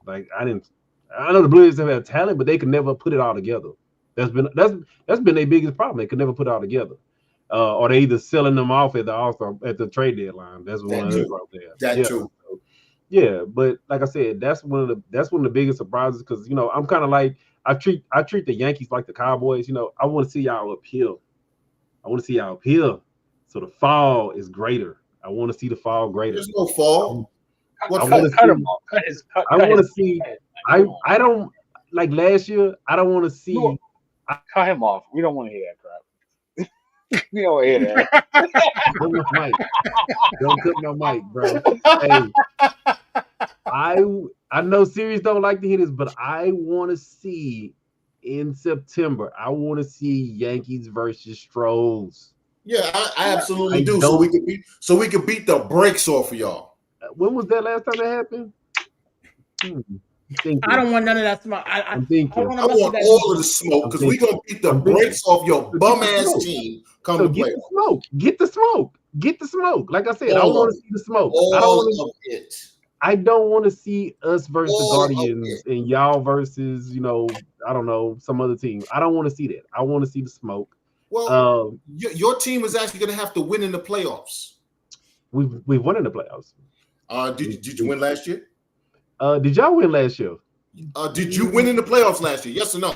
Like I know the Blue Jays have had talent, but they could never put it all together. That's been their biggest problem. They could never put it all together. Or they either selling them off at the All-Star at the trade deadline. That's one of the problems there. That too. Yeah, but like I said, that's one of the biggest surprises because I'm kind of like I treat the Yankees like the Cowboys. I want to see y'all up here. So the fall is greater. I want to see the fall greater. There's no fall. I want to see. I don't like last year. I don't want to see. Cut him off. We don't want to hear that crap. We don't want to hear that. Don't cut my mic, bro. Hey, I know series don't like to hear this, but I want to see in September. I want to see Yankees versus Stros. Yeah, I absolutely do. So we could beat the brakes off of y'all. When was that last time that happened? I don't want none of that smoke. I want all of the smoke because we're gonna beat the brakes off your bum ass team. Get the smoke. Like I said, I want to see the smoke. I don't want to see us versus the Guardians and y'all versus I don't know, some other team. I don't want to see that. I want to see the smoke. Well, your team is actually going to have to win in the playoffs. We've won in the playoffs. Did you win last year? Did y'all win last year? Did you win in the playoffs last year? Yes or no?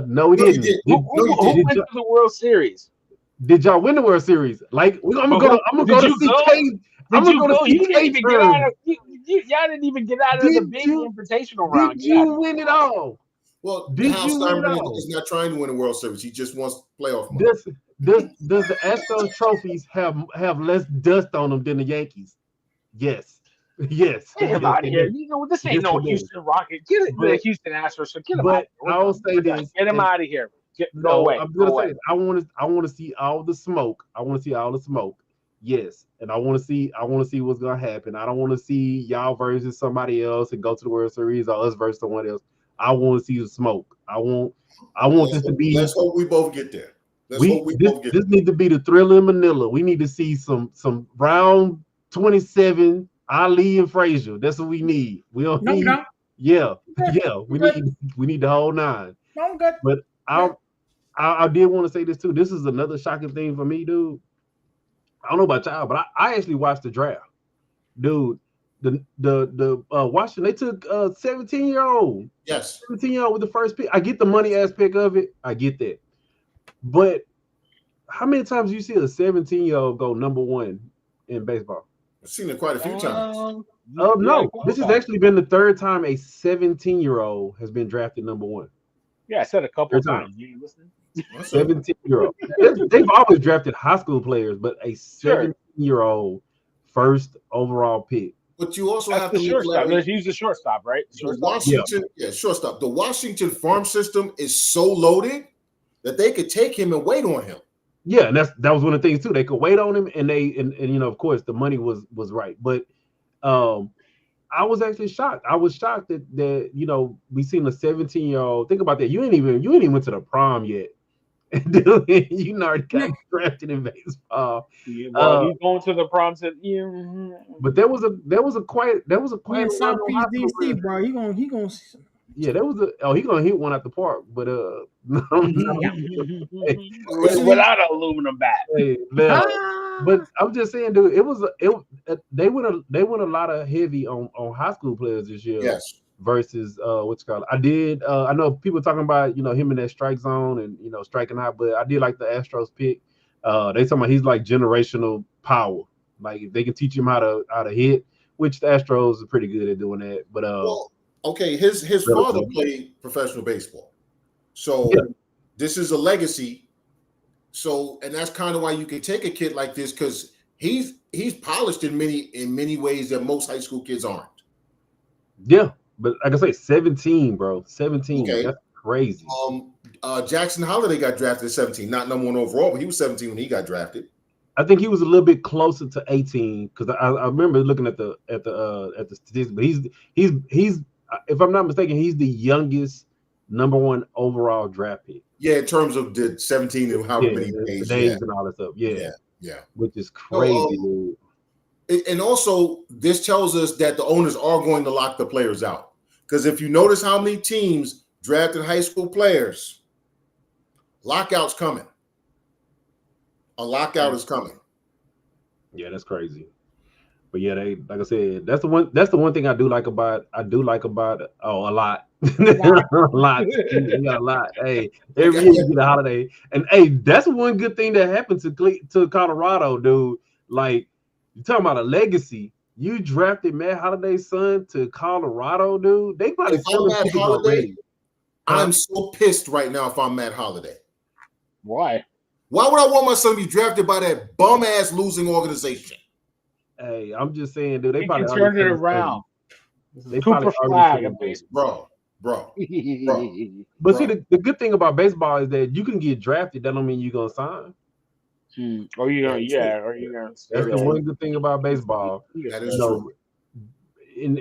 No, we didn't. Who went to the World Series? Did y'all win the World Series? Like I'm gonna go to see Kate. I'm gonna go to see Kate. Y'all didn't even get out of the big invitational round. Did you win it all? Well, Hal Steinbrenner is not trying to win a World Series. He just wants playoff money. Does the Astros trophies have less dust on them than the Yankees? Yes. Yes. Get him out of here. This ain't no Houston Rocket. Get it, the Houston Astros. So get him out. I will say this. Get him out of here. Go away. I'm gonna say I want to see all the smoke. I want to see all the smoke. Yes, and I want to see what's gonna happen. I don't want to see y'all versus somebody else and go to the World Series or us versus someone else. I want to see the smoke. I want this to be. Let's hope we both get there. Let's hope we both get this needs to be the Thriller in Manila. We need to see some round 27 Ali and Frazier. That's what we need. We don't need. No. Yeah. We need the whole nine. No, good. But I did want to say this too. This is another shocking thing for me, dude. I don't know about y'all, but I actually watched the draft, dude. The Washington, they took 17-year-old. Yes. 17-year-old with the first pick. I get the money aspect of it. I get that. But how many times do you see a 17-year-old go number one in baseball? I've seen it quite a few times. No. This has actually been the third time a 17-year-old has been drafted number one. Yeah, I said a couple of times. You ain't listening? 17-year-old. They've always drafted high school players, but a 17-year-old first overall pick. But you also have to look shortstop. He's the shortstop, right? Washington, shortstop. The Washington farm system is so loaded that they could take him and wait on him. Yeah, and that was one of the things too. They could wait on him, and of course, the money was right. But I was actually shocked. I was shocked that we seen a 17-year-old. Think about that. You ain't even went to the prom yet. You already got drafted in baseball. Yeah, well, he's going to the prom. But there was a quiet Southeast DC, bro. He gonna. Yeah, he gonna hit one at the park, but without an aluminum bat. Hey, but I'm just saying, dude, they went a lot of heavy on high school players this year. Yes. Versus what's called. I know people talking about him in that strike zone and striking out, but I did like the Astros pick. They talking about he's like generational power. Like if they can teach him how to hit, which the Astros are pretty good at doing that. But okay, his father played professional baseball, so this is a legacy. So, and that's kind of why you can take a kid like this, because he's polished in many ways that most high school kids aren't. Yeah. But like I say, 17, bro. 17. Okay. That's crazy. Jackson Holiday got drafted at 17, not number one overall, but he was 17 when he got drafted. I think he was a little bit closer to 18 because I remember looking at the statistics. But he's if I'm not mistaken, he's the youngest number one overall draft pick. Yeah, in terms of the 17 and however many days and all that stuff. Yeah. Which is crazy, dude. And also, this tells us that the owners are going to lock the players out. Because if you notice how many teams drafted high school players, lockout's coming. A lockout is coming. Yeah, that's crazy. But yeah, they like I said, that's the one thing I do like about a lot. A lot. You got a lot. Hey, every year you get a holiday. And hey, that's one good thing that happened to Colorado, dude. Like, you're talking about a legacy. You drafted Matt Holliday's son to Colorado, dude. They probably still Matt Holliday. I'm so pissed right now if I'm Matt Holliday. Why? Why would I want my son to be drafted by that bum ass losing organization? Hey, I'm just saying, dude. They probably turned it around. They Cooper flag in baseball, bro. But see, the good thing about baseball is that you can get drafted. That don't mean you're gonna sign. Or you're gonna. That's the one good thing about baseball. That is true. And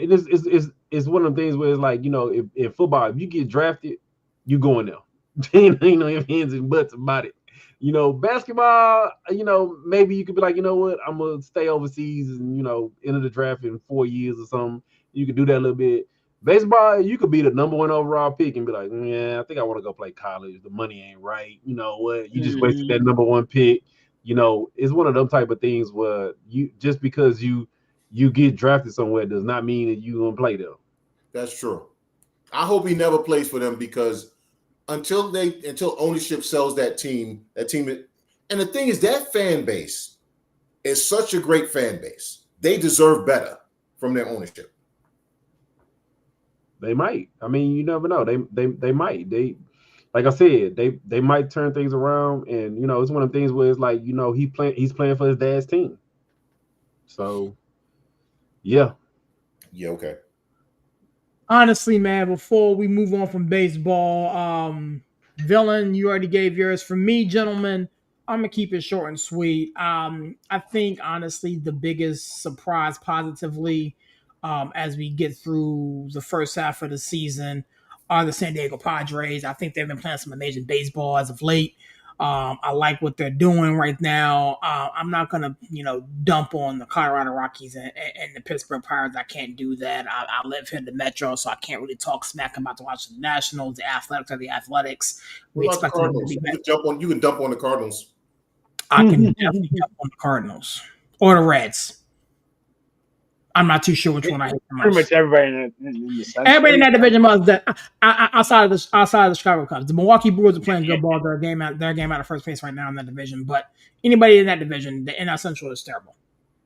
it's one of the things where it's like, in football, if you get drafted, you going there. Ain't no ifs, ands, and buts about it. Basketball, maybe you could be like, you know what, I'm gonna stay overseas and enter the draft in 4 years or something. You could do that a little bit. Baseball, you could be the number one overall pick and be like, yeah, I think I want to go play college. The money ain't right. You know what? You just wasted that number one pick. It's one of them type of things where you just because you get drafted somewhere does not mean that you're gonna play there. That's true. I hope he never plays for them because until ownership sells that team, and the thing is that fan base is such a great fan base. They deserve better from their ownership. They might. I mean, you never know. They might. They, like I said, they might turn things around, and it's one of the things where it's like, he's playing for his dad's team. So, yeah. Yeah. Okay. Honestly, man, before we move on from baseball, Villain, you already gave yours. For me, gentlemen, I'm gonna keep it short and sweet. I think honestly the biggest surprise positively, as we get through the first half of the season, are the San Diego Padres. I think they've been playing some amazing baseball as of late. I like what they're doing right now. I'm not gonna, dump on the Colorado Rockies and the Pittsburgh Pirates. I can't do that. I live here in the Metro, so I can't really talk smack about the Washington Nationals. The Athletics are the Athletics. What We about the expect them to Cardinals? be better. You can dump on the Cardinals. I can definitely jump on the Cardinals or the Reds. I'm not too sure which one I hate the Pretty most. much everybody in the Central. Everybody in that division must that outside of the Chicago Cubs. The Milwaukee Brewers are playing good ball. Their game out of first place right now in that division. But anybody in that division, the NL Central is terrible.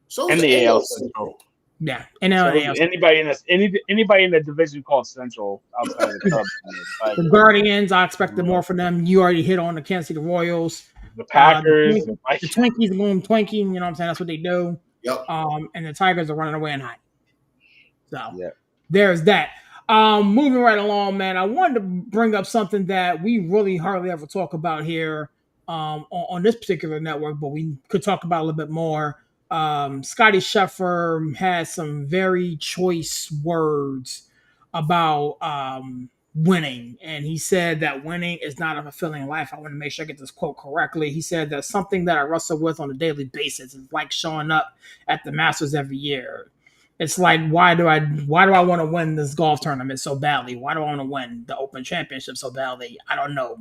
So and is the AL Central. Central. Yeah, Anybody in the division called Central outside of the Cubs. The Guardians, I expected more from them. You already hit on the Kansas City Royals. The Packers, the Twinkies are going twinking. You know what I'm saying? That's what they do. Yep. And the Tigers are running away and hiding. So yeah. There's that. Moving right along, man. I wanted to bring up something that we really hardly ever talk about here on this particular network, but we could talk about a little bit more. Scotty Scheffler had some very choice words about winning, and he said that winning is not a fulfilling life. I want to make sure I get this quote correctly. He said that something that I wrestle with on a daily basis is like showing up at the Masters every year. It's like, why do I want to win this golf tournament so badly? Why do I want to win the Open Championship so badly? I don't know,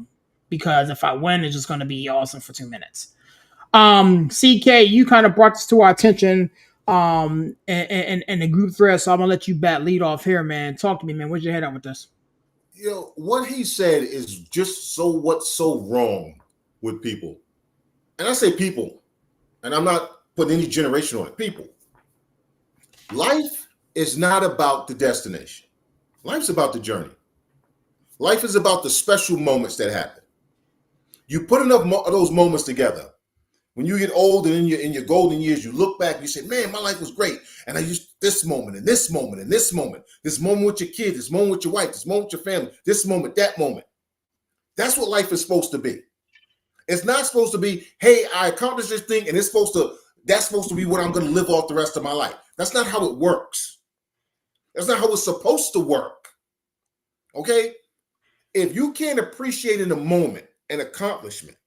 because if I win, it's just going to be awesome for 2 minutes. CK, you kind of brought this to our attention in the group thread, so I'm gonna let you lead off here, man. Talk to me, man. Where's your head at with this? What he said is just what's so wrong with people. And I say people, and I'm not putting any generation on it. People. Life is not about the destination. Life's about the journey. Life is about the special moments that happen. You put enough of those moments together. When you get old and in your golden years, you look back and you say, man, my life was great. And I used this moment and this moment and this moment with your kids, this moment with your wife, this moment with your family, this moment, that moment. That's what life is supposed to be. It's not supposed to be, hey, I accomplished this thing and that's supposed to be what I'm going to live off the rest of my life. That's not how it works. That's not how it's supposed to work. Okay? If you can't appreciate in a moment an accomplishment,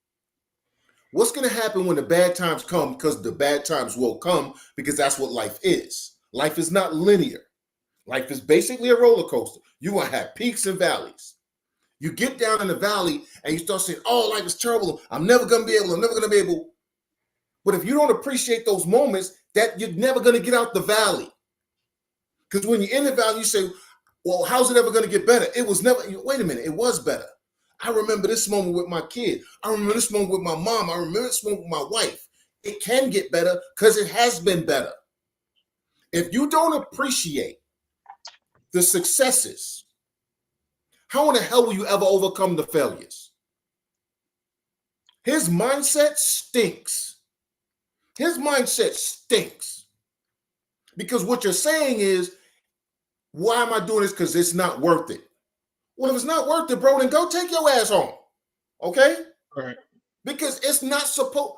what's going to happen when the bad times come? Because the bad times will come, because that's what life is. Life is not linear. Life is basically a roller coaster. You're going to have peaks and valleys. You get down in the valley and you start saying, oh, life is terrible. I'm never going to be able. But if you don't appreciate those moments, that you're never going to get out the valley. Because when you're in the valley, you say, well, how's it ever going to get better? It was never, wait a minute, it was better. I remember this moment with my kid. I remember this moment with my mom. I remember this moment with my wife. It can get better because it has been better. If you don't appreciate the successes, how in the hell will you ever overcome the failures? His mindset stinks. Because what you're saying is, why am I doing this? Because it's not worth it. Well, if it's not worth it, bro, then go take your ass home. Okay? All right. Because it's not supposed,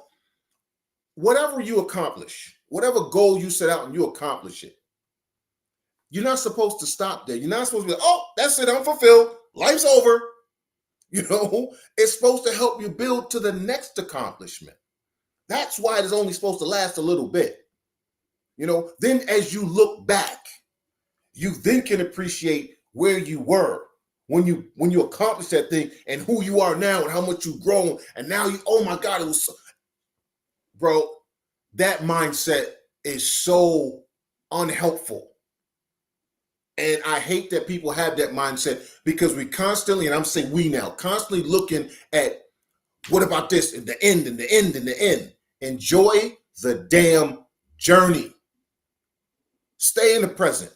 whatever you accomplish, whatever goal you set out and you accomplish it, you're not supposed to stop there. You're not supposed to be like, oh, that's it, I'm fulfilled. Life's over. It's supposed to help you build to the next accomplishment. That's why it's only supposed to last a little bit. Then as you look back, you then can appreciate where you were when you accomplished that thing and who you are now and how much you've grown. And now oh my God, it was bro, that mindset is so unhelpful. And I hate that people have that mindset, because we constantly, and I'm saying we now, constantly looking at what about this and the end and the end and the end. Enjoy the damn journey. Stay in the present.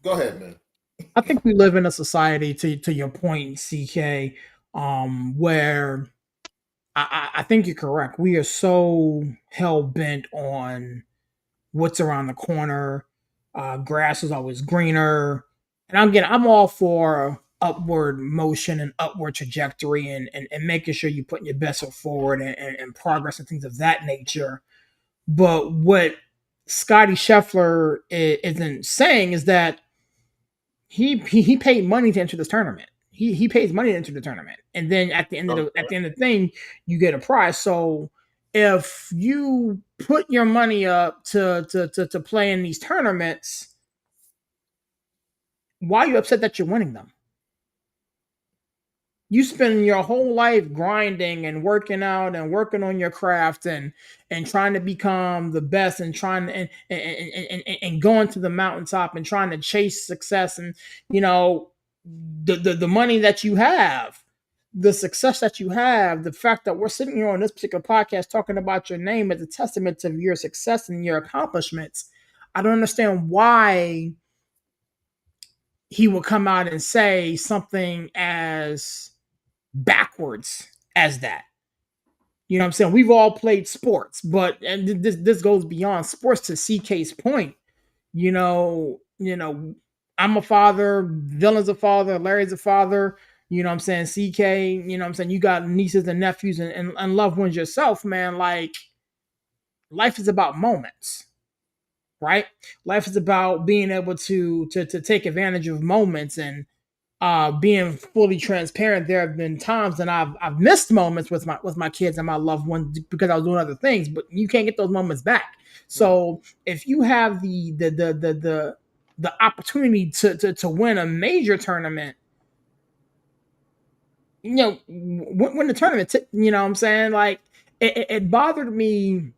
Go ahead, man. I think we live in a society, to your point, CK, where I think you're correct. We are so hell bent on what's around the corner. Grass is always greener, and I'm all for upward motion and upward trajectory and making sure you're putting your best foot forward and progress and things of that nature. But what Scotty Scheffler isn't saying is that he paid money to enter this tournament. He pays money to enter the tournament, and then at the end of the thing, you get a prize. So if you put your money up to play in these tournaments, why are you upset that you're winning them? You spend your whole life grinding and working out and working on your craft and trying to become the best and trying and going to the mountaintop and trying to chase success, and the money that you have, the success that you have, the fact that we're sitting here on this particular podcast talking about your name as a testament to your success and your accomplishments. I don't understand why he would come out and say something as backwards as that. You know what I'm saying? We've all played sports, but and this goes beyond sports. To CK's point, you know, I'm a father, Dylan's a father, Larry's a father, you know what I'm saying? CK, you know what I'm saying? You got nieces and nephews and loved ones yourself, man. Like, life is about moments, right? Life is about being able to take advantage of moments and being fully transparent. There have been times that I've missed moments with my kids and my loved ones because I was doing other things, but you can't get those moments back. So if you have the opportunity to win a major tournament, win the tournament, you know what I'm saying? Like, it bothered me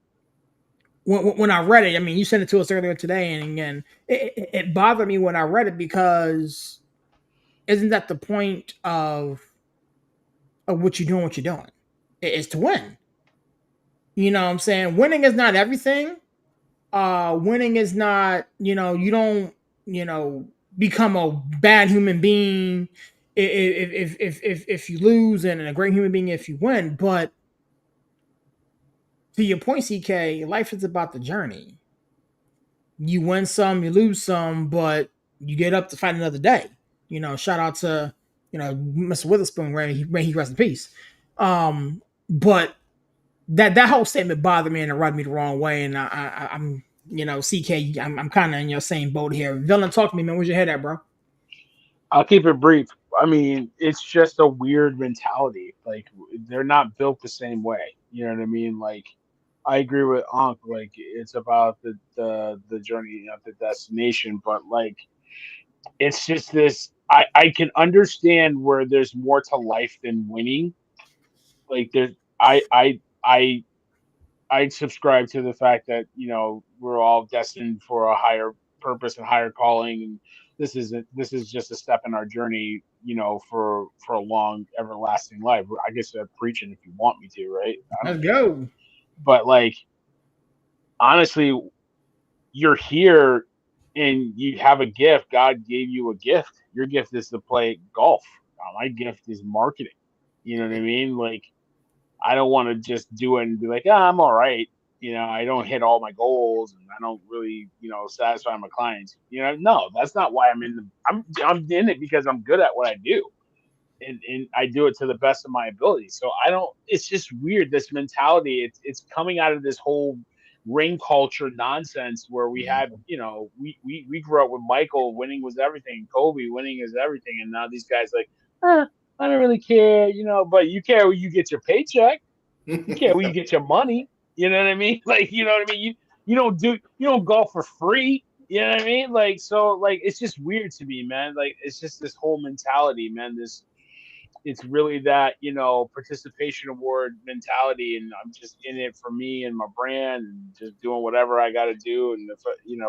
when I read it. I mean, you sent it to us earlier today, and again, it bothered me when I read it because isn't that the point of what you're doing, is to win. You know what I'm saying? Winning is not everything. Winning is not, you don't, become a bad human being if you lose, and a great human being if you win. But to your point, CK, life is about the journey. You win some, you lose some, but you get up to fight another day. Shout out to, Mr. Witherspoon, may he rest in peace. But that whole statement bothered me and it rubbed me the wrong way. And I'm, CK, I'm kind of in your same boat here. Villain, talk to me, man. Where's your head at, bro? I'll keep it brief. I mean, it's just a weird mentality. Like, they're not built the same way. You know what I mean? Like, I agree with Ankh. Like, it's about the journey, not the destination. But like, it's just this. I can understand where there's more to life than winning. Like, there's I subscribe to the fact that we're all destined for a higher purpose and higher calling, and this is just a step in our journey, for a long everlasting life. I guess I'm preaching if you want me to, right? Let's go. But like, honestly, you're here and you have a gift. God gave you a gift. Your gift is to play golf. My gift is marketing. You know what I mean? Like, I don't want to just do it and be like, I'm all right. I don't hit all my goals and I don't really, satisfy my clients. No, that's not why I'm in it because I'm good at what I do. And I do it to the best of my ability. So it's just weird. This mentality, it's coming out of this whole ring culture nonsense where we have, we grew up with Michael winning was everything. Kobe winning is everything. And now these guys like, I don't really care, but you care when you get your paycheck. You care when you get your money. You know what I mean? Like, you know what I mean? You don't golf for free. You know what I mean? Like, so like, it's just weird to me, man. Like, it's just this whole mentality, man. It's really that, participation award mentality. And I'm just in it for me and my brand and just doing whatever I got to do. And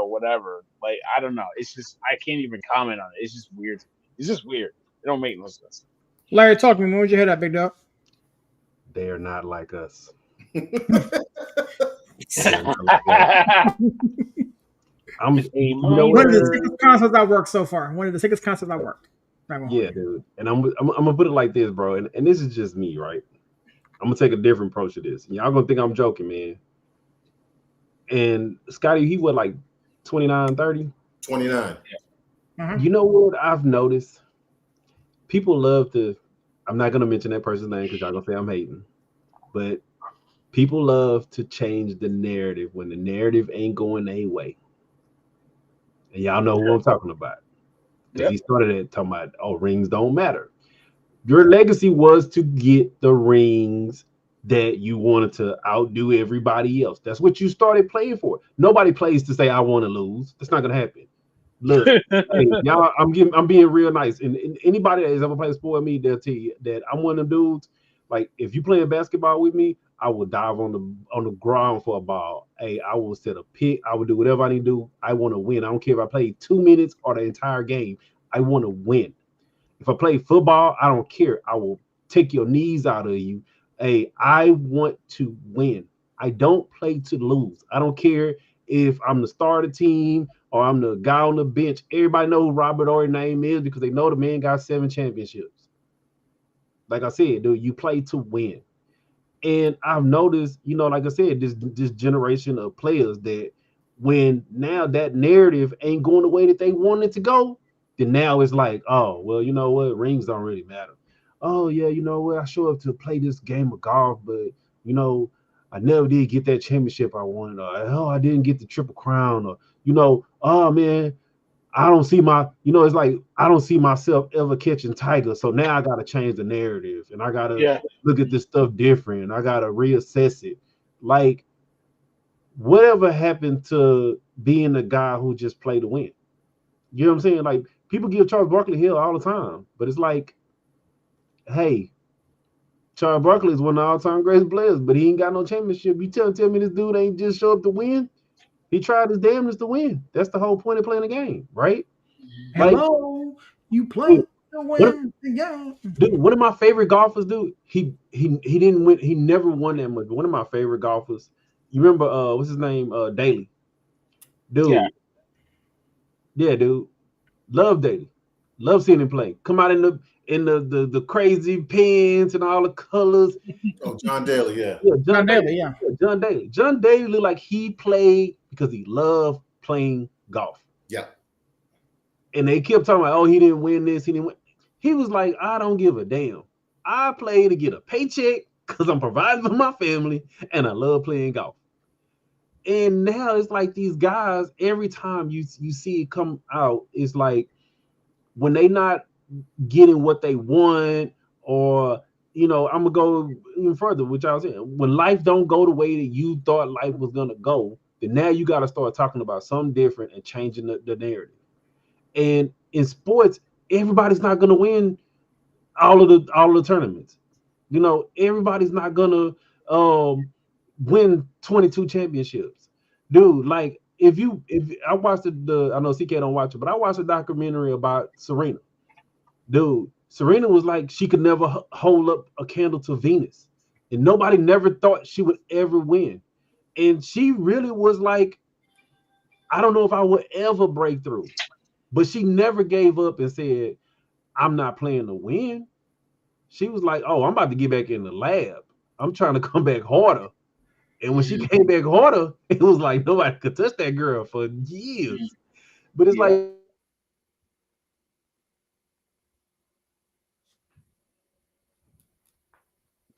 whatever, like, I don't know. It's just, I can't even comment on it. It's just weird. It's just weird. It don't make no sense. Larry, talk to me. Where's your head at, big dog? They are not like us. One of the sickest concerts I worked so far. One of the sickest concerts I worked. Yeah, dude. And I'm gonna put it like this, bro. And this is just me, right? I'm gonna take a different approach to this. Y'all gonna think I'm joking, man. And Scotty, he was like 29, 30? 29. You know what I've noticed? people love to. I'm not gonna mention that person's name because y'all gonna say I'm hating, but people love to change the narrative when the narrative ain't going their way. And y'all know who I'm talking about because Yep. he started it talking about, oh, rings don't matter. Your legacy was to get the rings that you wanted to outdo everybody else. That's what you started playing for. Nobody plays to say I want to lose. That's not gonna happen. Look, hey, y'all, I'm being real nice. And anybody that has ever played sport with me, they'll tell you that I'm one of them dudes. Like if you playing basketball with me, I will dive on the ground for a ball. Hey, I will set a pick. I will do whatever I need to do. I want to win. I don't care if I play 2 minutes or the entire game. I want to win. If I play football, I don't care. I will take your knees out of you. Hey, I want to win. I don't play to lose. I don't care if I'm the star of the team or I'm the guy on the bench. Everybody know who Robert Ory's name is because they know the man got 7 championships. Like I said, dude, you play to win. And I've noticed, like I said, this generation of players that when now that narrative ain't going the way that they want it to go, then now it's like, oh, well, you know what? Rings don't really matter. Oh, yeah, you know what? I show up to play this game of golf, but, you know, I never did get that championship I wanted. Or, oh, I didn't get the Triple Crown. Or, oh, man, I don't see it's like I don't see myself ever catching Tiger. So now I got to change the narrative and I got to Yeah. look at this stuff different. I got to reassess it. Like, whatever happened to being the guy who just played to win? You know what I'm saying? Like, people give Charles Barkley hell all the time, but it's like, hey, Charles Barkley is one of the all-time greatest players, but he ain't got no championship. You tell me this dude ain't just show up to win? He tried his damnedest to win. That's the whole point of playing the game, right? Like, Hello, you play dude, to what win the game. dude, one of my favorite golfers, dude. He didn't win. He never won that much. But one of my favorite golfers. You remember what's his name? Daly. Yeah. Dude. Yeah, dude. Love Daly. Love seeing him play. Come out in the crazy pins and all the colors. Oh, John Daly, yeah. Yeah, John Daly, yeah. John Daly. John Daly looked like he played because he loved playing golf. Yeah. And they kept talking about, oh, he didn't win this, he didn't win. He was like, I don't give a damn. I play to get a paycheck because I'm providing for my family and I love playing golf. And now it's like these guys, every time you see it come out, it's like when they not getting what they want, or I'm gonna go even further, which I was saying, when life don't go the way that you thought life was gonna go, then now you got to start talking about something different and changing the narrative. And in sports, everybody's not gonna win all of the tournaments. Everybody's not gonna win 22 championships, dude. Like if I watched I know CK don't watch it, but I watched a documentary about Serena. Dude, Serena was like she could never hold up a candle to Venus, and nobody never thought she would ever win. And she really was like, I don't know if I would ever break through, but she never gave up and said, I'm not playing to win. She was like, oh, I'm about to get back in the lab. I'm trying to come back harder. And when she came back harder, it was like nobody could touch that girl for years. But it's like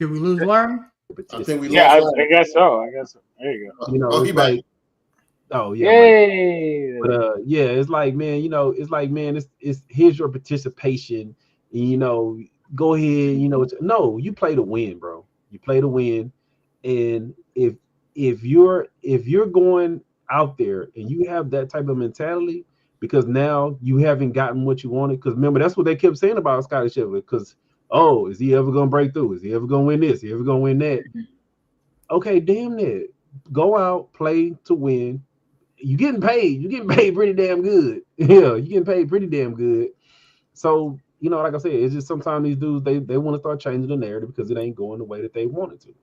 Did we lose Larry? I think we Yeah, lost. I guess so. I guess so. There you go. Oh, he it's back. like, oh yeah, Yay! but yeah, it's like, man, it's here's your participation. And, go ahead, no, you play to win, bro. You play to win. And if you're going out there and you have that type of mentality, because now you haven't gotten what you wanted, because remember that's what they kept saying about Scottie Scheffler, because oh, is he ever gonna break through? Is he ever gonna win this? Is he ever gonna win that? Okay, damn it. Go out, play to win. You're getting paid. You're getting paid pretty damn good. Yeah, you're getting paid pretty damn good. So, like I said, it's just sometimes these dudes, they want to start changing the narrative because it ain't going the way that they wanted to.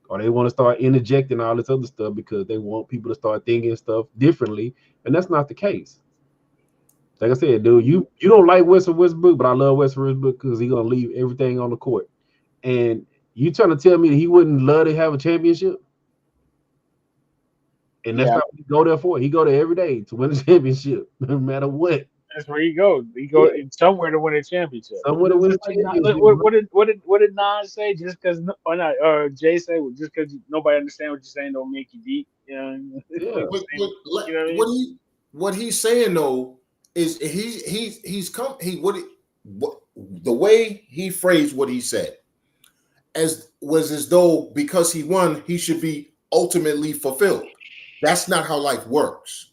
Or they want to start interjecting all this other stuff because they want people to start thinking stuff differently. And that's not the case. Like I said, dude, you don't like Westbrook, but I love Westbrook because he's going to leave everything on the court. And you trying to tell me that he wouldn't love to have a championship? And that's not what he go there for. He go there every day to win a championship, no matter what. That's where you go. You go somewhere to win a championship. Somewhere to win a championship. What did Nas say? Just because, or not, or Jay say, just because nobody understand what you're saying don't make you deep. You know, Yeah. you know what I mean? What he's saying though is the way he phrased what he said as though because he won he should be ultimately fulfilled. That's not how life works.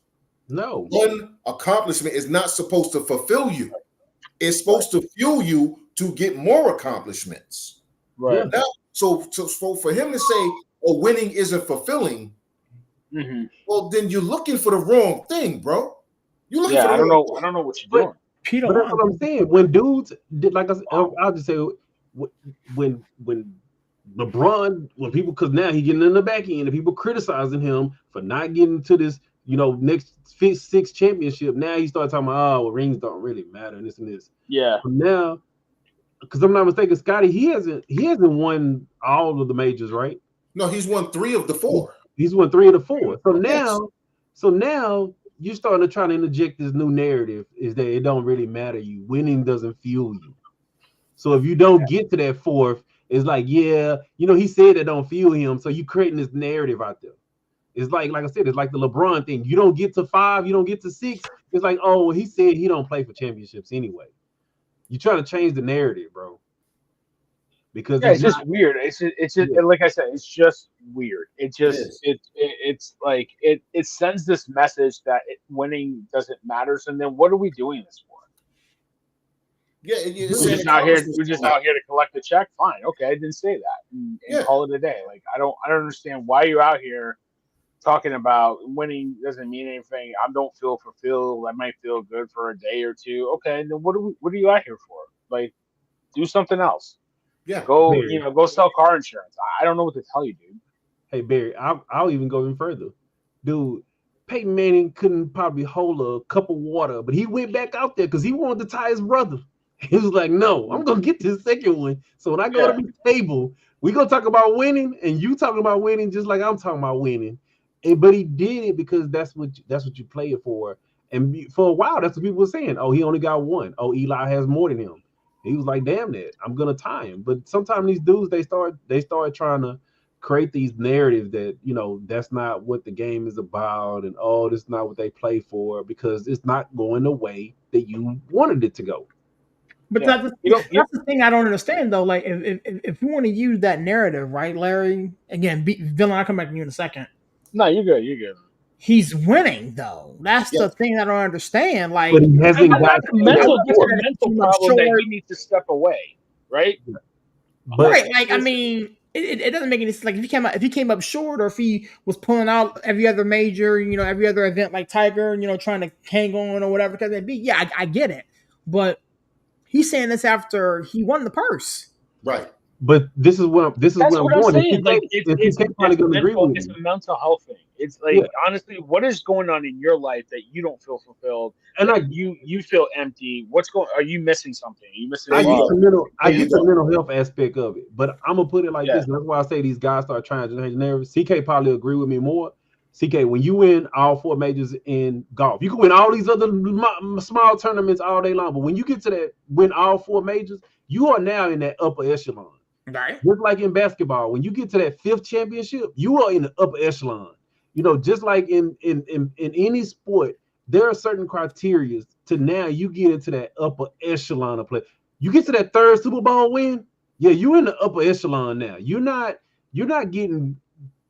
No. One accomplishment is not supposed to fulfill you. It's supposed to fuel you to get more accomplishments. Right. Now, so for him to say, "Oh, winning isn't fulfilling," well, then you're looking for the wrong thing, bro. You're looking for the I don't wrong know. thing. I don't know what you're doing. But that's what I'm saying. When dudes did, like I said, I'll just say, when LeBron, when people, because now he getting in the back end, and people criticizing him for not getting to this, next fifth, sixth championship. Now he started talking about, oh, well, rings don't really matter, and this and this. Yeah. But now, because I'm not mistaken, Scotty, he hasn't won all of the majors, right? No, he's won 3 of the 4. He's won 3 of the 4. So now you're starting to try to interject this new narrative is that it don't really matter you. Winning doesn't fuel you. So if you don't get to that 4th, it's like, he said that don't fuel him. So you creating this narrative out there. It's like I said, it's like the LeBron thing. You don't get to 5, you don't get to 6. It's like, oh, well, he said he don't play for championships anyway. You try to change the narrative, bro. Because it's just weird. It's just like I said, it's just weird. It's like it sends this message that winning doesn't matter. And then what are we doing this for? We're just out here to collect a check. Fine, okay, I didn't say that, and call it a day. Like I don't understand why you're out here talking about winning doesn't mean anything. I don't feel fulfilled. I might feel good for a day or two. Okay, then what are you out here for? Like, do something else. Yeah. Go, go sell car insurance. I don't know what to tell you, dude. Hey, Barry, I'll even go even further. Dude, Peyton Manning couldn't probably hold a cup of water, but he went back out there because he wanted to tie his brother. He was like, no, I'm going to get this second one. So when I go to the table, we're going to talk about winning, and you talking about winning just like I'm talking about winning. But he did it because that's what you play it for. And for a while, that's what people were saying. Oh, he only got 1. Oh, Eli has more than him. He was like, damn it, I'm gonna tie him. But sometimes these dudes they start trying to create these narratives that that's not what the game is about, and this is not what they play for because it's not going the way that you wanted it to go. But that's the thing I don't understand though. Like if you want to use that narrative, right, Larry? Again, Villain, I'll come back to you in a second. No, you're good. You're good. He's winning though. That's the thing I don't understand. Like, but he hasn't got a mental problem that he needs to step away, right? But right, like I mean, it doesn't make any sense. Like if he came up short, or if he was pulling out every other major, every other event like Tiger, trying to hang on or whatever, because I get it. But he's saying this after he won the purse, right? But this is what I'm going. Saying. Like it's a mental health thing. It's like honestly, what is going on in your life that you don't feel fulfilled, and you feel empty? Are you missing something? Are you missing? I get the mental health aspect of it, but I'm gonna put it like this. And that's why I say these guys start trying to change narratives. CK probably agree with me more. CK, when you win all 4 majors in golf, you can win all these other small tournaments all day long, but when you get to that win all 4 majors, you are now in that upper echelon. Right. Just like in basketball, when you get to that 5th championship, you are in the upper echelon. Just like in any sport, there are certain criteria to now you get into that upper echelon of play. You get to that 3rd Super Bowl win, you're in the upper echelon now. You're not getting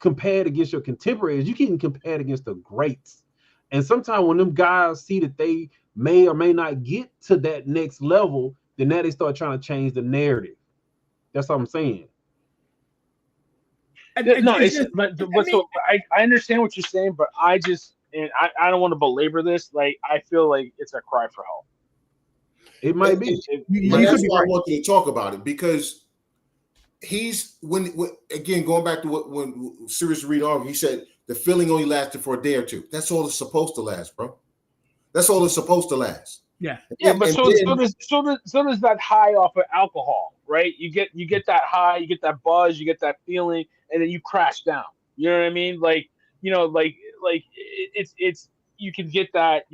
compared against your contemporaries. You're getting compared against the greats. And sometimes when them guys see that they may or may not get to that next level, then now they start trying to change the narrative. That's what I'm saying. I understand what you're saying, but I don't want to belabor this. Like I feel like it's a cry for help. It might be. That's why I want you to talk about it, because he's when again going back to when Sirius read on, he said the feeling only lasted for a day or two. That's all it's supposed to last, bro. That's all it's supposed to last. Yeah. But so does that high off of alcohol, right? You get that high, you get that buzz, you get that feeling, and then you crash down. You know what I mean? Like it's you could get that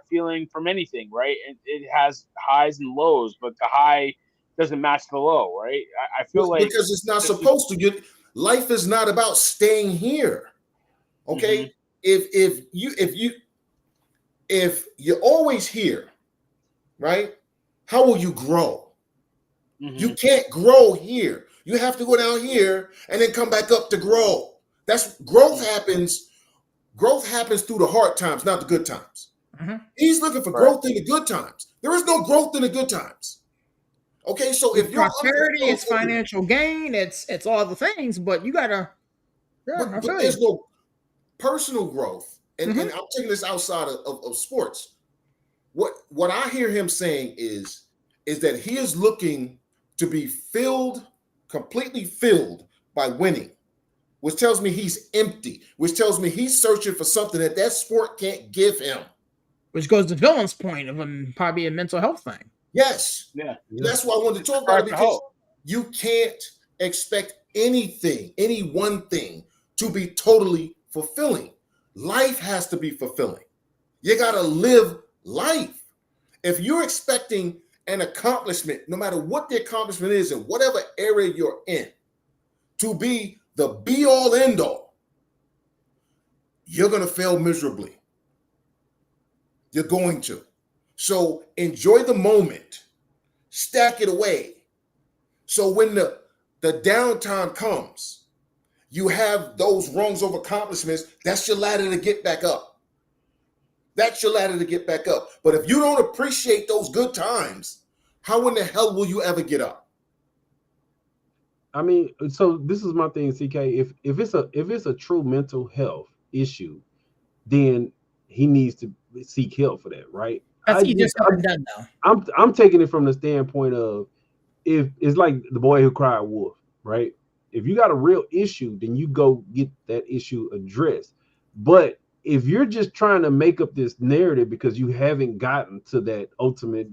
feeling from anything, right? It has highs and lows, but the high doesn't match the low, right? I feel like because it's not supposed to. Get life is not about staying here. Okay, if you're always here, right? How will you grow? You can't grow here. You have to go down here and then come back up to grow. That's growth happens. Growth happens through the hard times, not the good times. He's looking for growth in the good times. There is no growth in the good times. Okay, so if you're prosperity, it's financial gain, it's all the things, but you gotta. Yeah, but there's no personal growth, and I'm taking this outside of sports. What I hear him saying is that he is looking to be completely filled by winning, which tells me he's empty, which tells me he's searching for something that sport can't give him. Which goes to Dylan's point of probably a mental health thing. Yes. Yeah. That's why I wanted to talk about it, because you can't expect anything, any one thing, to be totally fulfilling. Life has to be fulfilling. You got to live life. If you're expecting an accomplishment, no matter what the accomplishment is in whatever area you're in, to be the be all end all, you're going to fail miserably. You're going to. So enjoy the moment, stack it away. So when the downtime comes, you have those rungs of accomplishments. That's your ladder to get back up. That's your ladder to get back up. But if you don't appreciate those good times, how in the hell will you ever get up? I mean, so this is my thing, CK. If it's a true mental health issue, then he needs to seek help for that, right? That's just up and done though. I'm taking it from the standpoint of, if it's like the boy who cried wolf, right? If you got a real issue, then you go get that issue addressed. But if you're just trying to make up this narrative because you haven't gotten to that ultimate,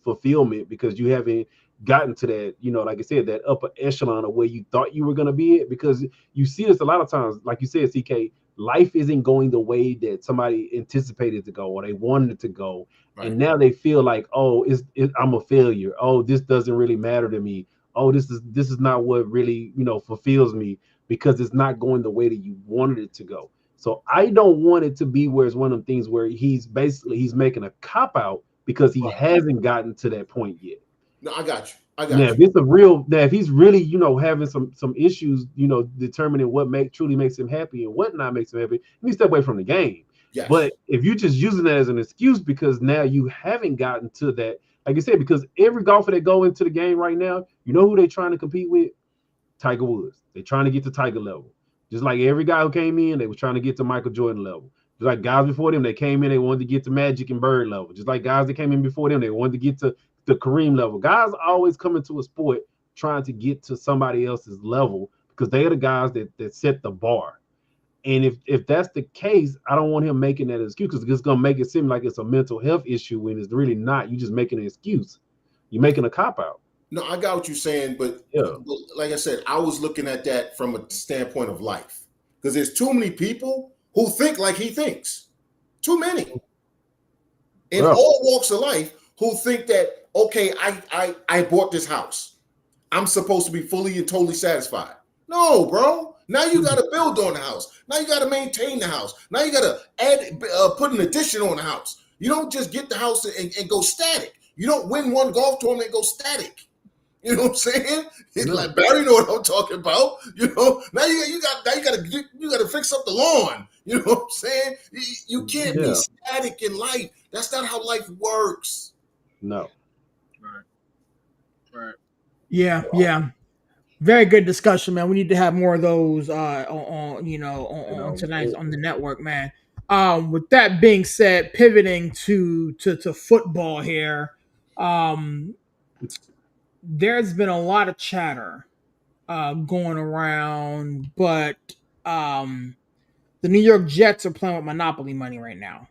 fulfillment, because you haven't gotten to that, like I said, that upper echelon of where you thought you were going to be at, because you see this a lot of times, like you said, CK, life isn't going the way that somebody anticipated to go or they wanted it to go. Right. And now they feel like, oh, I'm a failure. Oh, this doesn't really matter to me. Oh, this is not what really, fulfills me, because it's not going the way that you wanted it to go. So I don't want it to be where it's one of the things where he's making a cop out because he hasn't gotten to that point yet. No, I got you. Now, if he's really, having some issues, determining what truly makes him happy and what not makes him happy, he needs to step away from the game. Yes. But if you're just using that as an excuse because now you haven't gotten to that, like I said, because every golfer that go into the game right now, you know who they're trying to compete with? Tiger Woods. They're trying to get to Tiger level. Just like every guy who came in, they were trying to get to Michael Jordan level. Just like guys before them, they came in, they wanted to get to Magic and Bird level. Just like guys that came in before them, they wanted to get to the Kareem level. Guys always come into a sport trying to get to somebody else's level because they are the guys that set the bar. And if that's the case, I don't want him making that excuse, because it's going to make it seem like it's a mental health issue when it's really not. You're just making an excuse. You're making a cop-out. No, I got what you're saying, but like I said, I was looking at that from a standpoint of life, because there's too many people who think like he thinks. Too many. In all walks of life, who think that, okay, I bought this house, I'm supposed to be fully and totally satisfied. No, bro. Now you got to build on the house. Now you got to maintain the house. Now you got to put an addition on the house. You don't just get the house and go static. You don't win one golf tournament and go static. You know what I'm saying? It's like Barry know what I'm talking about. Now you got to fix up the lawn. You know what I'm saying? You can't be static in life. That's not how life works. No. Right. Yeah. Very good discussion, man. We need to have more of those on tonight on the network, man. With that being said, pivoting to football here, there's been a lot of chatter going around, but the New York Jets are playing with Monopoly money right now.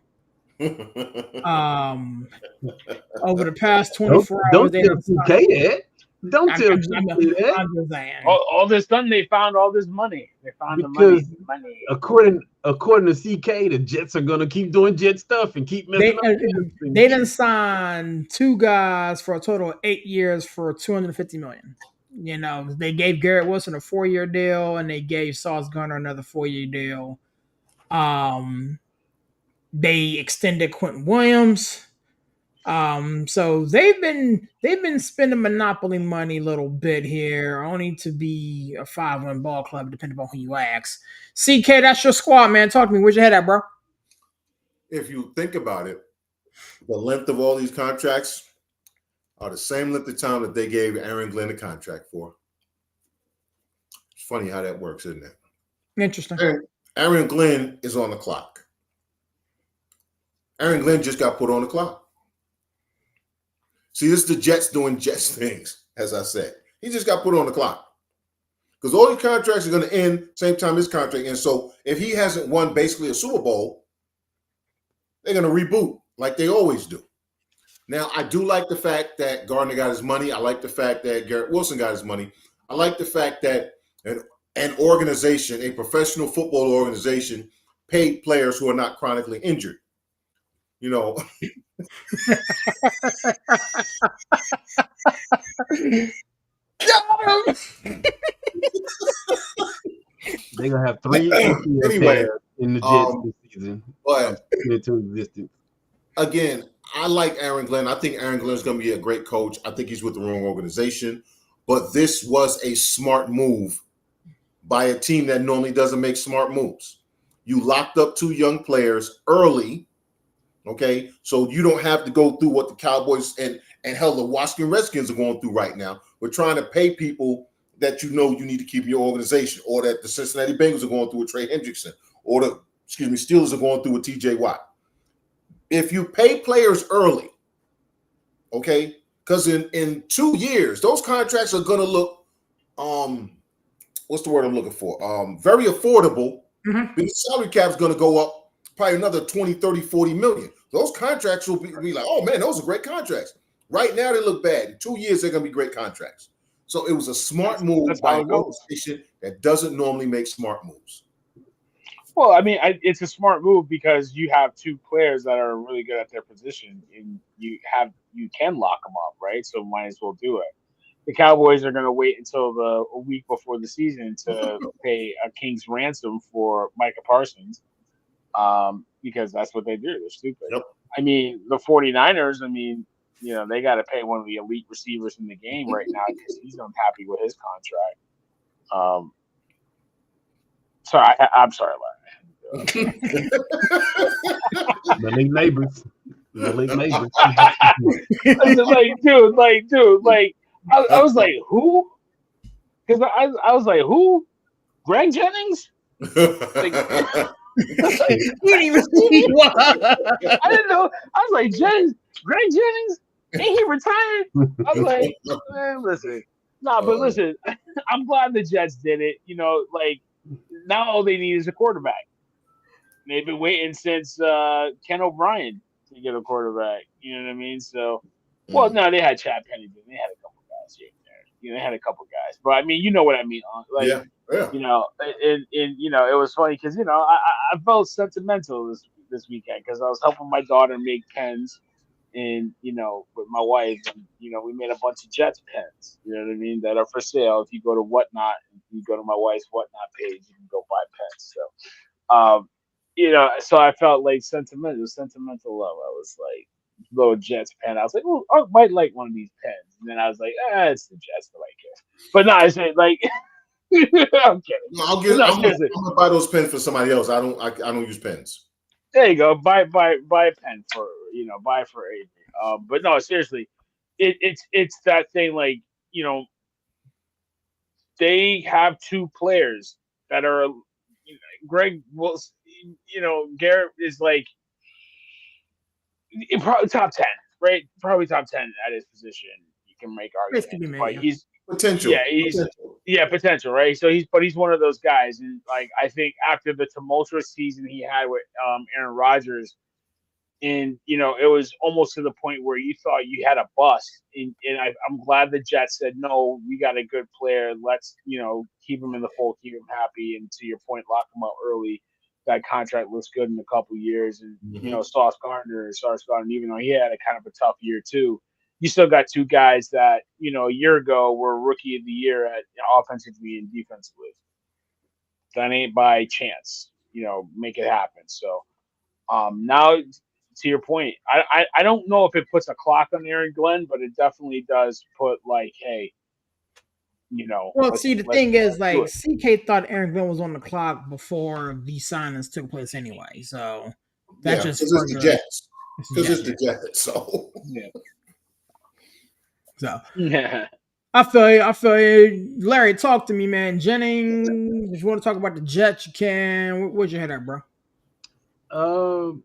Over the past 24 hours, don't tell CK that. Don't tell I'm me that. just saying. All this done, they found all this money. They found Because the money. according to CK, the Jets are gonna keep doing Jet stuff and keep messing up. They done signed 2 guys for a total of 8 years for $250 million. You know, they gave Garrett Wilson a 4-year deal, and they gave Sauce Gunner another 4-year deal. They extended Quentin Williams. So they've been spending monopoly money a little bit here, only to be a 5-win ball club, depending on who you ask. CK, that's your squad, man. Talk to me. Where's your head at, bro? If you think about it, the length of all these contracts are the same length of time that they gave Aaron Glenn a contract for. It's funny how that works, isn't it? Interesting. Aaron Glenn is on the clock. Aaron Glenn just got put on the clock. See, this is the Jets doing Jets things, as I said. He just got put on the clock. Because all these contracts are going to end same time his contract ends. So if he hasn't won basically a Super Bowl, they're going to reboot like they always do. Now, I do like the fact that Gardner got his money. I like the fact that Garrett Wilson got his money. I like the fact that an organization, a professional football organization, paid players who are not chronically injured. You know. They're gonna have 3 anyway, in the Jets this season. But into existence. Again, I like Aaron Glenn. I think Aaron Glenn is going to be a great coach. I think he's with the wrong organization. But this was a smart move by a team that normally doesn't make smart moves. You locked up 2 young players early, okay? So you don't have to go through what the Cowboys and hell, the Washington Redskins are going through right now. We're trying to pay people that you know you need to keep in your organization, or that the Cincinnati Bengals are going through with Trey Hendrickson, or the Steelers are going through with TJ Watt. If you pay players early, okay, because in 2 years, those contracts are going to look, what's the word I'm looking for? Very affordable. Mm-hmm. Because salary cap is going to go up probably another 20, 30, 40 million. Those contracts will be like, oh man, those are great contracts. Right now, they look bad. In 2 years, they're going to be great contracts. So it was a smart move by an organization that doesn't normally make smart moves. Well, I mean, it's a smart move because you have 2 players that are really good at their position, and you can lock them up, right? So might as well do it. The Cowboys are going to wait until a week before the season to pay a king's ransom for Micah Parsons, because that's what they do. They're stupid. Yep. I mean, the 49ers, they got to pay one of the elite receivers in the game right now because he's unhappy with his contract. I'm sorry, Larry. The league neighbors. Dude, I was like, who? Because I was like, who? Greg Jennings? You didn't even see what? I didn't know. I was like, Greg Jennings? Ain't he retired? I was like, man, listen. But listen, I'm glad the Jets did it. Now all they need is a quarterback. They've been waiting since Ken O'Brien to get a quarterback. You know what I mean? So, well, no, they had Chad Pennington. They had a couple guys here and there. They had a couple guys. But, I mean, you know what I mean. Yeah. And it was funny because, I felt sentimental this weekend because I was helping my daughter make pens and, with my wife. And, we made a bunch of Jets pens, you know what I mean, that are for sale. If you go to Whatnot, if you go to my wife's Whatnot page, you can go buy pens. So, so I felt like sentimental love. I was like, little Jets pen. I was like, oh, I might like one of these pens. And then I was like, it's the Jets that I care. But no, I said like, I'm kidding. No, I'm gonna buy those pens for somebody else. I don't use pens. There you go. Buy a pen for buy for Avery. But no, seriously, it's that thing like they have 2 players that are Greg Wilson. Garrett is like probably top 10, right? Probably top 10 at his position. You can make arguments, but he's potential. Potential, right? So he's one of those guys, and like I think after the tumultuous season he had with Aaron Rodgers, And it was almost to the point where you thought you had a bust. And I'm glad the Jets said, no, we got a good player. Let's keep him in the fold, keep him happy, and to your point, lock him up early. That contract looks good in a couple of years. And Sauce Gardner, even though he had a kind of a tough year too, you still got two guys that a year ago were rookie of the year at offensively and defensively. That ain't by chance. Make it happen. So now, to your point, I don't know if it puts a clock on Aaron Glenn, but it definitely does put like, hey, Well, see, the thing is, like, CK thought Aaron Glenn was on the clock before these signings took place anyway. So that just because it's the Jets. Because it's the Jets. So yeah. I feel you. Larry, talk to me, man. Jennings, if you want to talk about the Jets, you can. Where's your head at, bro? I'll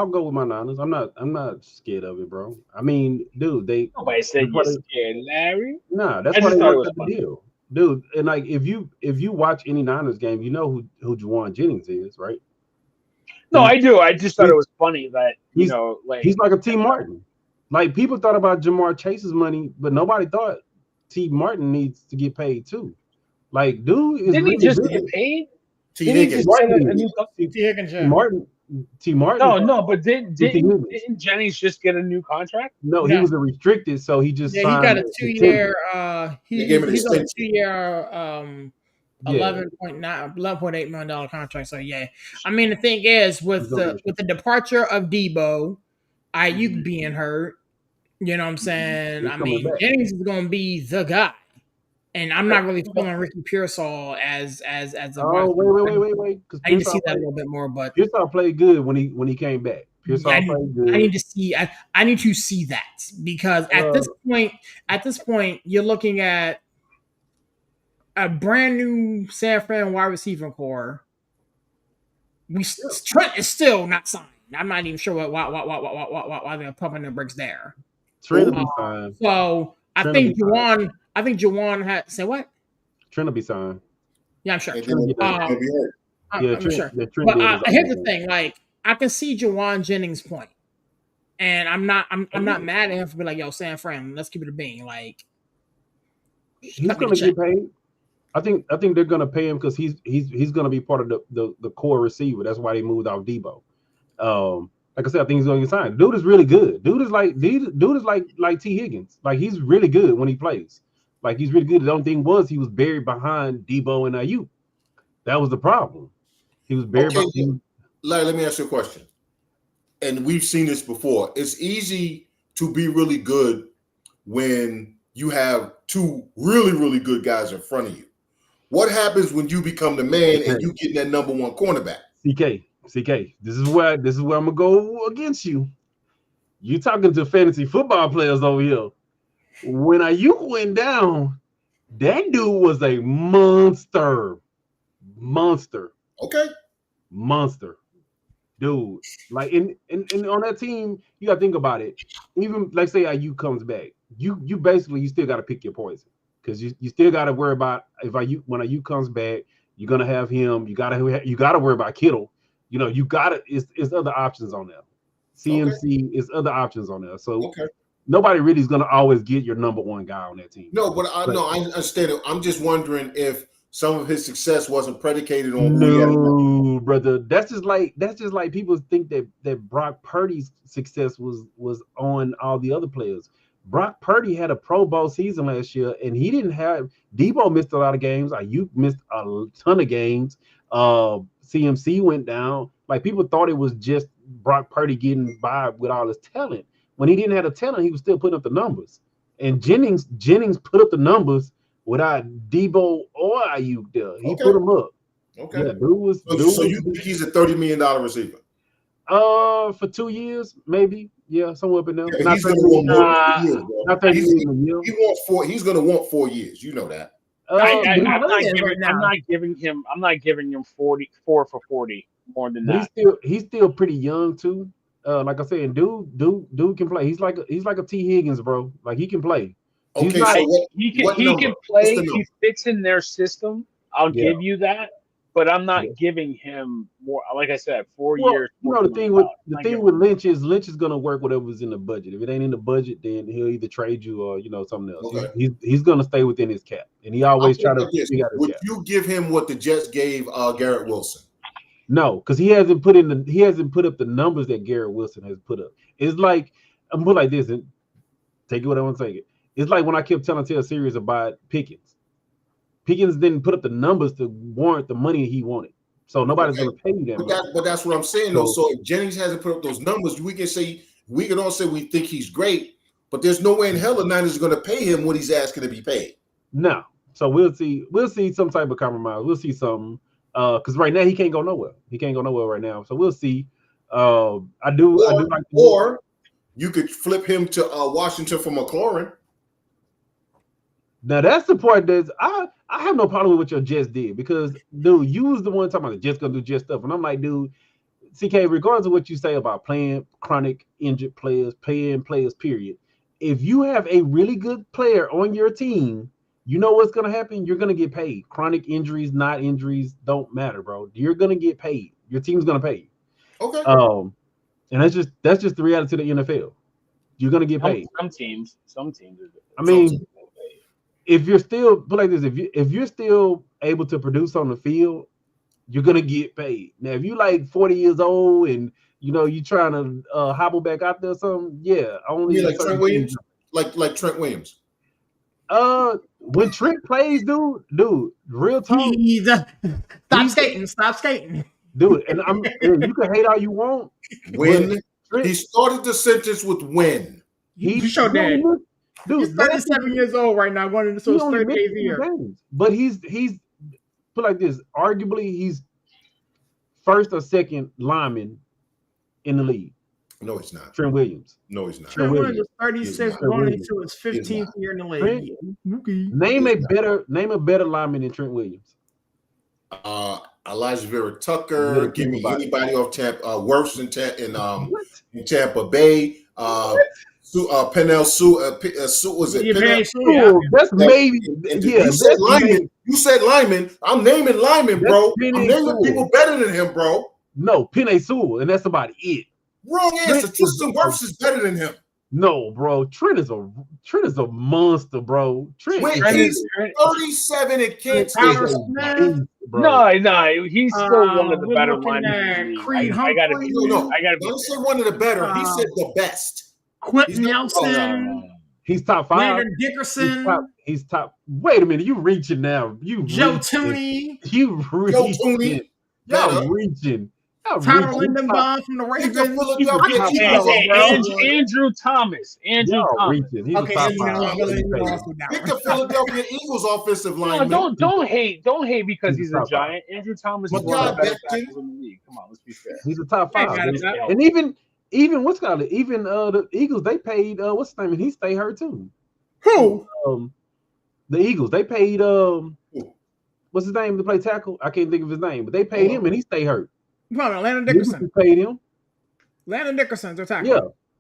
go with my Niners. I'm not scared of it, bro. I mean, dude, nobody said you're scared, Larry. Nah, that's why they worked out the deal, dude. And like, if you watch any Niners game, you know who Juwan Jennings is, right? No, I do. I just thought it was funny that he's like a T. Martin. Like, people thought about Jamar Chase's money, but nobody thought T. Martin needs to get paid too. Like, dude is didn't really he just good. get paid? T. Higgins. T. Martin. No, but didn't Jennings just get a new contract? No, he was a restricted, so he just signed. He got a 2-year. He's on a 2-year. $11.8 million contract. So yeah, I mean, the thing is with the departure of Debo, Ayuk being hurt, you know what I'm saying? I mean, Jennings is going to be the guy. And I'm not really feeling Ricky Pearsall as a. Oh, wait! I need to see that a little bit more, but Pearsall played good when he came back. Pearsall played good. I need to see. I need to see that, because at this point, you're looking at a brand new San Fran wide receiver core. Trent is still not signed. I'm not even sure why they're pumping the brakes there. Trent will be fine. So I think Juwan had say what? Trent will be signed. Yeah, I'm sure. I'm sure. But here's the thing: like, I can see Juwan Jennings' point, and I'm not mad at him for being like, "Yo, San Fran, let's keep it a bean." Like, he's gonna get paid. I think they're gonna pay him because he's gonna be part of the core receiver. That's why they moved off Debo. Like I said, I think he's gonna get signed. Dude is really good. Dude is like T. Higgins. Like, he's really good when he plays. Like, he's really good. The only thing was he was buried behind Debo and Ayuk. That was the problem. He was buried behind. Larry, let me ask you a question. And we've seen this before. It's easy to be really good when you have two really, really good guys in front of you. What happens when you become the man and you get that number one cornerback? CK, this is where I'm gonna go against you. You talking to fantasy football players over here. When Ayuk went down, that dude was a monster. Okay. Monster. Dude. Like, in on that team, you gotta think about it. Even like, say Ayuk comes back, you still gotta pick your poison. Because you still gotta worry about when Ayuk comes back, you're gonna have him. You gotta worry about Kittle. It's other options on there. CMC is other options on there. So nobody really is gonna always get your number one guy on that team. No, but I understand it. I'm just wondering if some of his success wasn't predicated on. No, brother. That's just like people think that Brock Purdy's success was on all the other players. Brock Purdy had a Pro Bowl season last year, and he didn't have. Debo missed a lot of games. Ayuk missed a ton of games. CMC went down. Like, people thought it was just Brock Purdy getting by with all his talent. When he didn't have the talent, he was still putting up the numbers. And Jennings put up the numbers without Debo or Ayuk there. He put them up. Okay. Yeah, so you think he's a $30 million receiver? For 2 years, maybe. Yeah, somewhere up in there. Yeah, not 30 million a year. Not 30 million a year. He wants 4. He's going to want 4 years. You know that. I'm not giving him 4 for 40 more than that. He's still pretty young too. Like I said, dude can play. He's like a T. Higgins, bro. Like, he can play. He can play. He fits in their system. I'll give you that. but I'm not giving him more. Like I said, 4 Well, years. you know, the thing with Lynch is going to work whatever's in the budget. If it ain't in the budget, then he'll either trade you or something else. Okay. He's going to stay within his cap, and he always try to figure out his Would cap. you give him what the Jets gave Garrett Wilson? No, because he hasn't put up the numbers that Garrett Wilson has put up. It's like I'm put like this, and take it what I want to take it. It's like when I kept telling a series about Pickens. Pickens didn't put up the numbers to warrant the money he wanted. So nobody's going to pay you that much. But that's what I'm saying, though. So if Jennings hasn't put up those numbers, we can all say we think he's great, but there's no way in hell the Niners are going to pay him what he's asking to be paid. No. So we'll see some type of compromise. We'll see something. Because right now he can't go nowhere. He can't go nowhere right now. So we'll see. I do like. Or you could flip him to Washington for McLaurin. Now that's the part that I have no problem with what your Jets did, because dude, you was the one talking about the Jets gonna do Jets stuff, and I'm like, dude, CK, regardless of what you say about playing chronic injured players, paying players, period, if you have a really good player on your team, you know what's gonna happen? You're gonna get paid. Chronic injuries, not injuries, don't matter, bro. You're gonna get paid. Your team's gonna pay you. Okay. And that's just the reality of the NFL. You're gonna get paid. Some teams. I mean, if you're still put like this, if you're still able to produce on the field, you're gonna get paid. Now, if you like 40 years old and you're trying to hobble back out there or something, only like Trent Williams, like Trent Williams. When Trent plays, dude, real talk. Stop skating, dude. And you can hate all you want. When he started the sentence with when. You showed that. Dude, he's 37 years old right now, going into his 38th year. But he's put like this. Arguably, he's first or second lineman in the league. No, he's not. Trent Williams. No, he's not. Trent Williams is 36, going into his 15th year in the league. Name a better lineman than Trent Williams. Elijah Vera Tucker. Give me anybody off Tampa. Worse in Tampa Bay. Penel Sue. Was it? Penel Sue. That's maybe. You said lineman. You said lineman. I'm naming linemen, bro. I'm naming people better than him, bro. No, Penei Sewell, and that's about it. Wrong answer. Tristan Wirfs is better than him. No, bro. Trent is a monster, bro. Trent is 37 and can't stay. No, he's still one of the better linemen. I don't say one of the better. He said the best. Quentin Nelson. He's top 5. Landon Dickerson. He's top. Wait a minute. You reaching now. Joe Tooney. You reaching. Joe Tooney. Y'all reaching. Tyler Lindenbaum from the Ravens. Andrew Thomas. He's pick the Philadelphia Eagles offensive line. Don't hate because he's a giant. Andrew Thomas is one of the best tackles in the league. Come on, let's be fair. He's a top 5. And even what's called it? Even the Eagles, they paid what's his name, and he stayed hurt too. Who? The Eagles, they paid what's his name to play tackle? I can't think of his name, but they paid him and he stayed hurt. No, Landon Dickerson. Paid him. Landon Dickerson's their tackle. Yeah.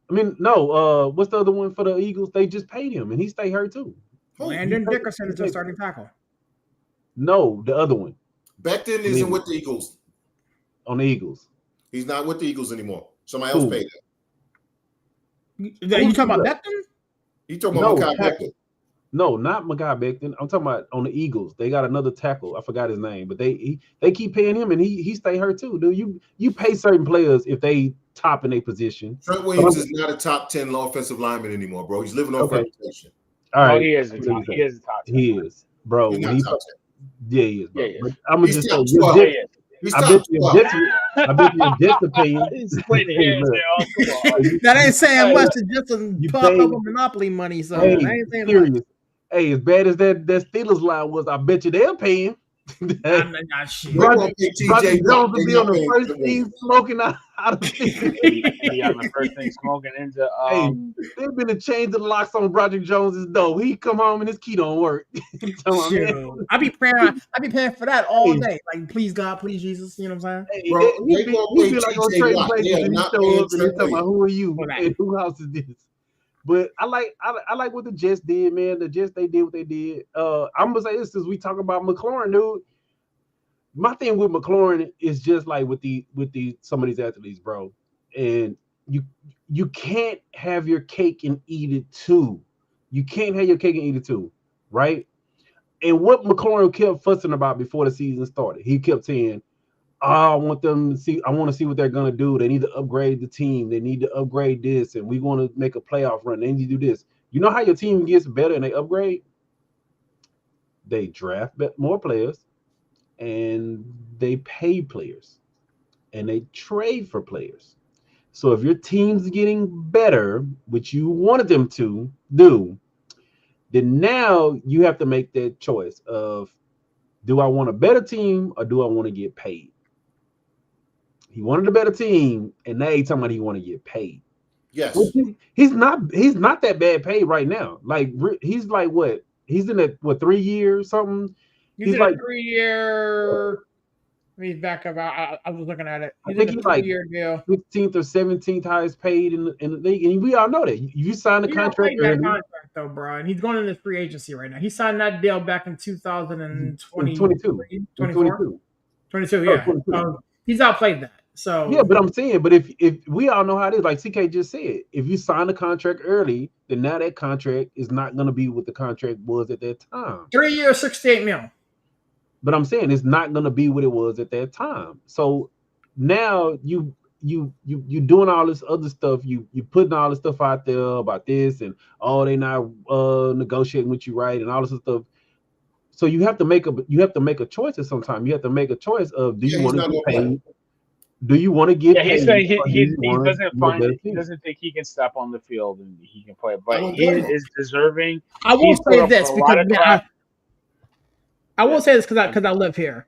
I mean, no, what's the other one for the Eagles? They just paid him and he stayed hurt too. Landon Dickerson is their starting tackle. No, the other one. Becton isn't with the Eagles. On the Eagles. He's not with the Eagles anymore. Somebody else paid him. You talking about Becton? You talking about Mekhi Becton? No, not Mekhi Becton. I'm talking about on the Eagles. They got another tackle. I forgot his name, but they keep paying him, and he stay hurt too. Dude, you pay certain players if they top in a position. Trent Williams is not a top 10 offensive lineman anymore, bro. He's living off reputation. All right, he is a top 10. He is, bro. He's not top 10. Yeah, he is. Bro. Yeah. But I'm gonna just say, I bet you a Jets opinion. That ain't saying much to just pop up a monopoly money. So I ain't saying much. Hey, as bad as that Steelers line was, I bet you they'll pay him. I'm not sure. Roger Jones will be on the first team smoking out of He on the first thing smoking into. They've been a change the locks on Roger Jones's door. He come home and his key don't work. I be praying for that all day. Like, please God, please Jesus. You know what I'm saying? Hey, bro, he be like on trade places and he show up and he talking about who are you and who house is this. But I like what the Jets did, man. The Jets, they did what they did. I'm gonna say this since we talk about McLaurin, dude. my thing with McLaurin is just like with some of these athletes, bro. And you can't have your cake and eat it too. You can't have your cake and eat it too, right? And what McLaurin kept fussing about before the season started, he kept saying, I want them to see. I want to see what they're gonna do. They need to upgrade the team. They need to upgrade this, and we want to make a playoff run. They need to do this. You know how your team gets better and they upgrade? They draft more players, and they pay players, and they trade for players. So if your team's getting better, which you wanted them to do, then now you have to make that choice of, do I want a better team or do I want to get paid? He wanted a better team, and now he's talking about he want to get paid. Yes. He's not that bad paid right now. Like, he's like what? He's in that 3 years something. He's in like a 3-year. Let me back up. I was looking at it. I think he's like deal. 15th or 17th highest paid in the league, and we all know that. You signed the contract early. Contract though, bro, and he's going into free agency right now. He signed that deal back in 2022. 22, yeah. 22. He's outplayed that. So yeah, but I'm saying, but if we all know how it is, like CK just said, if you sign the contract early, then now that contract is not going to be what the contract was at that time. 3 years, $68 million. But I'm saying it's not going to be what it was at that time. So now you doing all this other stuff. You putting all this stuff out there about this, and they not negotiating with you right, and all this stuff. So you have to make a choice at some time. You have to make a choice of, do you want to get paid? Do you want to get paid? He doesn't think he can step on the field and he can play, but he is deserving. I will say this because I will say this because I live here.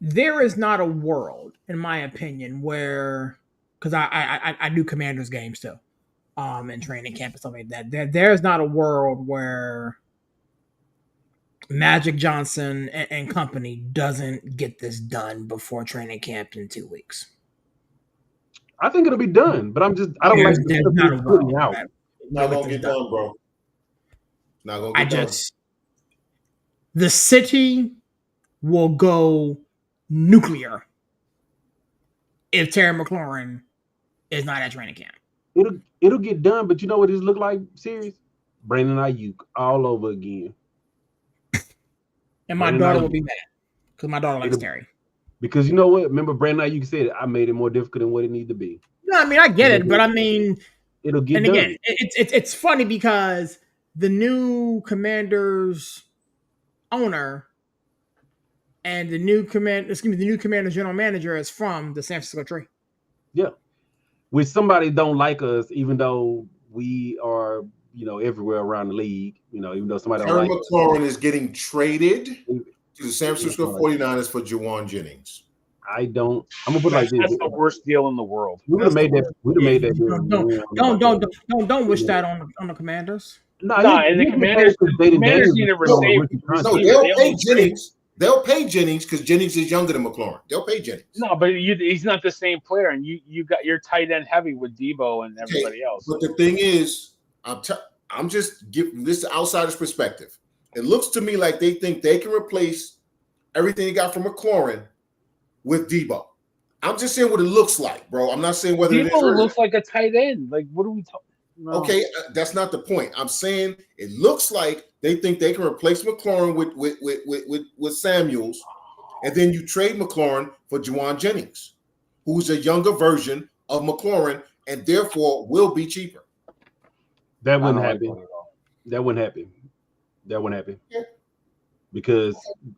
There is not a world, in my opinion, where, because I do Commanders games too, and training camp and stuff like that. There's not a world where Magic Johnson and company doesn't get this done before training camp in 2 weeks. I think it'll be done, but I don't like the not a world out. Not gonna get done, bro. Not gonna get done. The city will go nuclear if Terry McLaurin is not at training camp. It'll get done, but you know what this look like? Serious? Brandon Ayuk all over again. And my daughter will be mad because my daughter likes Terry. Because you know what? Remember, Brandon Ayuk said, I made it more difficult than what it needed to be. No, I mean, I get it, but I mean, it'll get done. And again, it's funny because the new Commanders owner and the new Commanders general manager is from the San Francisco Tree. Yeah. Which somebody don't like us, even though we are, everywhere around the league, even though somebody don't like us. McLaurin is getting traded to the San Francisco 49ers for Jawan Jennings. I'm gonna put it like this. That's the worst deal in the world. We would have made that. We'd have made that deal. Don't wish that on the Commanders. And the Commanders need to receive. No, they'll pay Jennings. They'll pay Jennings because Jennings is younger than McLaurin. They'll pay Jennings. No, but he's not the same player, and you got your tight end heavy with Debo and everybody else. But the thing is, I'm just giving this outsider's perspective. It looks to me like they think they can replace everything they got from McLaurin with Debo. I'm just saying what it looks like, bro. I'm not saying whether Debo looks like a tight end. Like, what are we talking? No. Okay, that's not the point. I'm saying it looks like they think they can replace McLaurin with Samuels, and then you trade McLaurin for Jawan Jennings, who's a younger version of McLaurin and therefore will be cheaper. That wouldn't happen. That wouldn't happen. Yeah. Because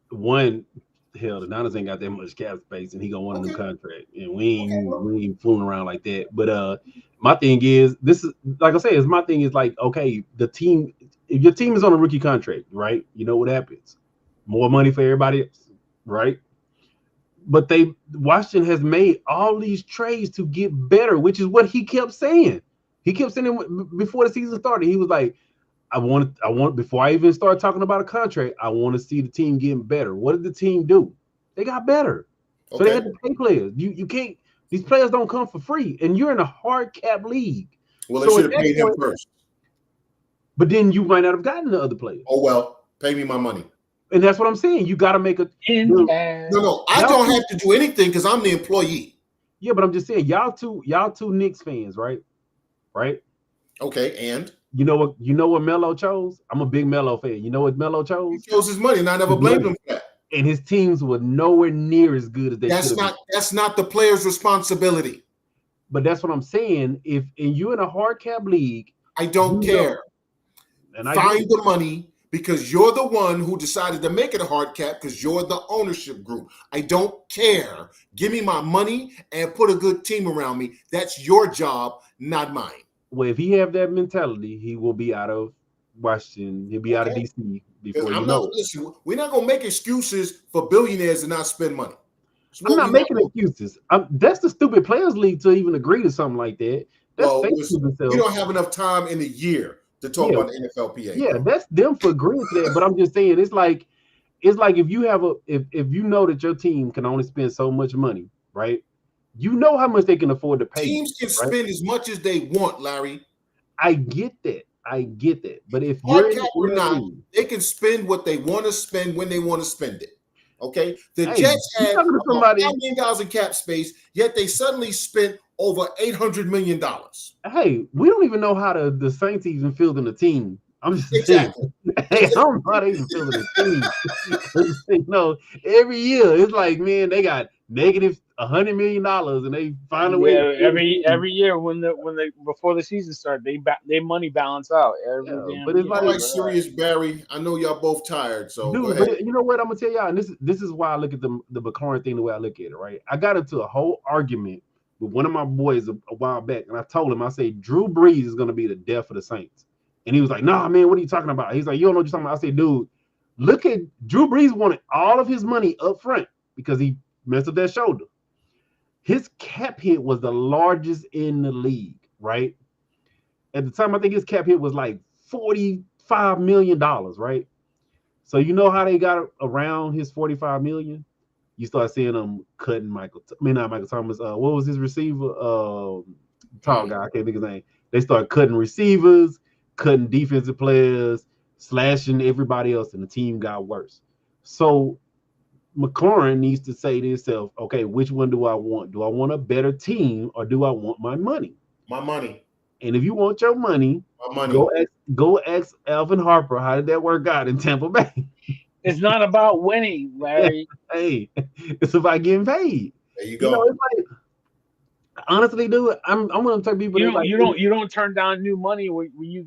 one, the Niners ain't got that much cap space, and he gonna want a new contract, and we ain't fooling around like that. But my thing is, this is like I say, my thing is like, okay, the team, if your team is on a rookie contract, right? You know what happens? More money for everybody else, right? But Washington has made all these trades to get better, which is what he kept saying. He kept saying it before the season started. He was like, I want before I even start talking about a contract, I want to see the team getting better. What did the team do? They got better. So they had to pay players. You can't, these players don't come for free, and you're in a hard cap league. Well, they should have paid him first. But then you might not have gotten the other players. Oh well, pay me my money. And that's what I'm saying. You got to make a In cash. No, I don't have to do anything because I'm the employee. Yeah, but I'm just saying, y'all two Knicks fans, right? Right? Okay, and you know what Melo chose? I'm a big Melo fan. You know what Melo chose? He chose his money, and I never blamed him for that. And his teams were nowhere near as good as they could have been. That's not the player's responsibility. But that's what I'm saying. If you're in a hard cap league, I don't care. And find the money because you're the one who decided to make it a hard cap because you're the ownership group. I don't care. Give me my money and put a good team around me. That's your job, not mine. Well, if he have that mentality, he will be out of Washington. He'll be out of DC before you know it. Listen, we're not going to make excuses for billionaires to not spend money. I'm not making excuses. That's the stupid players league to even agree to something like that. We don't have enough time in the year to talk about the NFLPA. Yeah, that's them for agreeing to that. But I'm just saying, it's like if you have if you know that your team can only spend so much money, right? You know how much they can afford to pay. Teams can spend as much as they want, Larry. I get that. But if hard cap or not, they can spend what they want to spend when they want to spend it. Okay, the Jets had $5 million in cap space, yet they suddenly spent over $800 million. Hey, we don't even know how the Saints even fielding the team. I'm just saying. Hey, I don't know how they even fielding the team. Every year it's like, man, they got negative $100 million, and they find a way. Every year when before the season starts, they money balance out but it's like serious, Barry. I know y'all both tired, so dude, but you know what I'm gonna tell y'all, and this is why I look at the McLaurin thing the way I look at it. Right, I got into a whole argument with one of my boys a while back, and I told him, I said, Drew Brees is gonna be the death of the Saints, and he was like, "Nah, man, what are you talking about?" He's like, "You don't know what you're talking about." I said, "Dude, look at Drew Brees wanted all of his money up front because he messed up that shoulder. His cap hit was the largest in the league, right? At the time, I think his cap hit was like $45 million, right? So you know how they got around his $45 million? You start seeing them cutting not Michael Thomas. What was his receiver? Tall guy, I can't think of his name. They start cutting receivers, cutting defensive players, slashing everybody else, and the team got worse. So McLaurin needs to say to himself, okay, which one do I want? Do I want a better team or do I want my money? My money. And if you want your money, go ask Alvin Harper, how did that work out in Tampa Bay? It's not about winning, Larry. Hey, it's about getting paid. There you go. It's like, honestly, dude, I'm one of the type of people. You don't turn down new money when you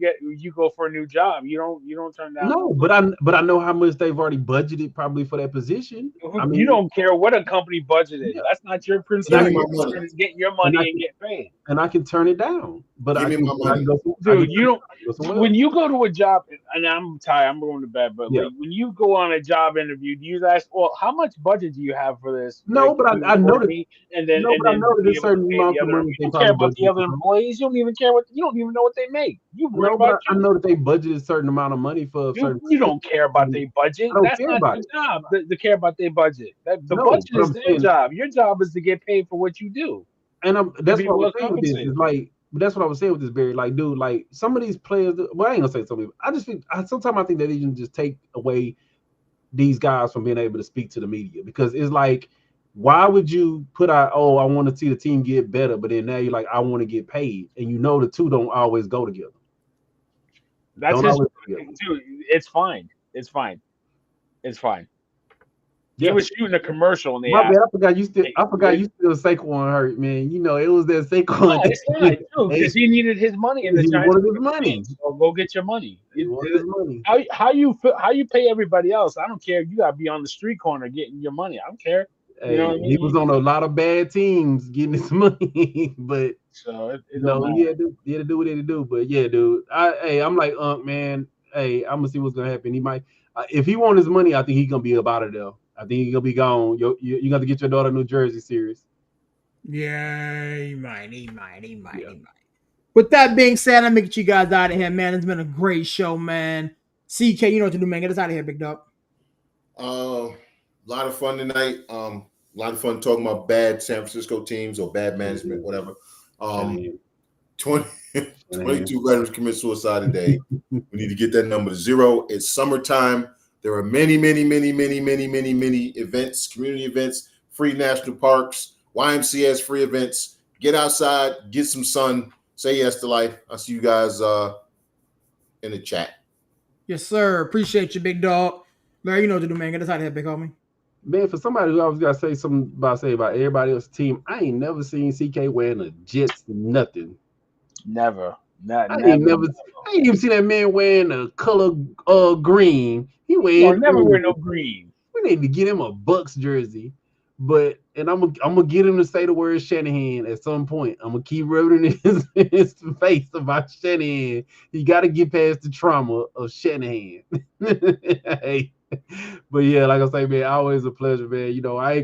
go for a new job. You don't turn down. No, but I know how much they've already budgeted probably for that position. I mean, you don't care what a company budgeted. Yeah. That's not your principle. It's getting your money and get paid. And I can turn it down. But Give me my money. Dude, you don't. When you go to a job, and I'm tired, I'm going to bed. But like, when you go on a job interview, do you ask, well, how much budget do you have for this? No, like, but I know that. And then I know that there's certain amount of money. You don't care about the other employees. You don't even care what. You don't even know what they make. You worry about. I know that they budgeted a certain amount of money for certain. You don't care about their budget. That's not your job to care about their budget. The budget is their job. Your job is to get paid for what you do. And that's what I'm saying with this. Is like, that's what I was saying with this, Barry. Like, dude, like some of these players. Well, I ain't gonna say some people. I just think sometimes I think that they can just take away these guys from being able to speak to the media, because it's like, why would you put out, oh, I want to see the team get better, but then now you're like, I want to get paid, and you know the two don't always go together. That's his dude. It's fine. It's fine. Yeah. He was shooting a commercial, and I forgot you still Saquon hurt, man. You know, it was that Saquon. It's fine too, because he needed his money, and he wanted his money. So go get your money. He wanted his money. How you pay everybody else? I don't care. You gotta be on the street corner getting your money. I don't care. You know what I mean? He was on a lot of bad teams getting his money, but so he had to do what he had to do. But yeah, dude, I'm like, man, I'm gonna see what's gonna happen. He might, if he wants his money, I think he's gonna be up out of there. I think he's gonna be gone. You got to get your daughter New Jersey series. Yeah, he might. With that being said, I'm gonna get you guys out of here, man. It's been a great show, man. CK, you know what to do, man. Get us out of here, big dog. A lot of fun tonight. A lot of fun talking about bad San Francisco teams or bad management, whatever. 22 veterans commit suicide today. We need to get that number to 0. It's summertime. There are many events, community events, free national parks, YMCA's free events. Get outside, get some sun, say yes to life. I'll see you guys in the chat. Yes, sir. Appreciate you, big dog. Larry, you know what to do, man. Get us out of here, big homie. Man, for somebody who always gotta say something about everybody else's team, I ain't never seen CK wearing a Jets nothing. Never. I ain't even seen that man wearing a color green. He wearing never wear no green. We need to get him a Bucks jersey. And I'm gonna get him to say the word Shanahan at some point. I'm gonna keep rubbing his face about Shanahan. You got to get past the trauma of Shanahan. Hey. But yeah, like I say, man, always a pleasure, man. You know, I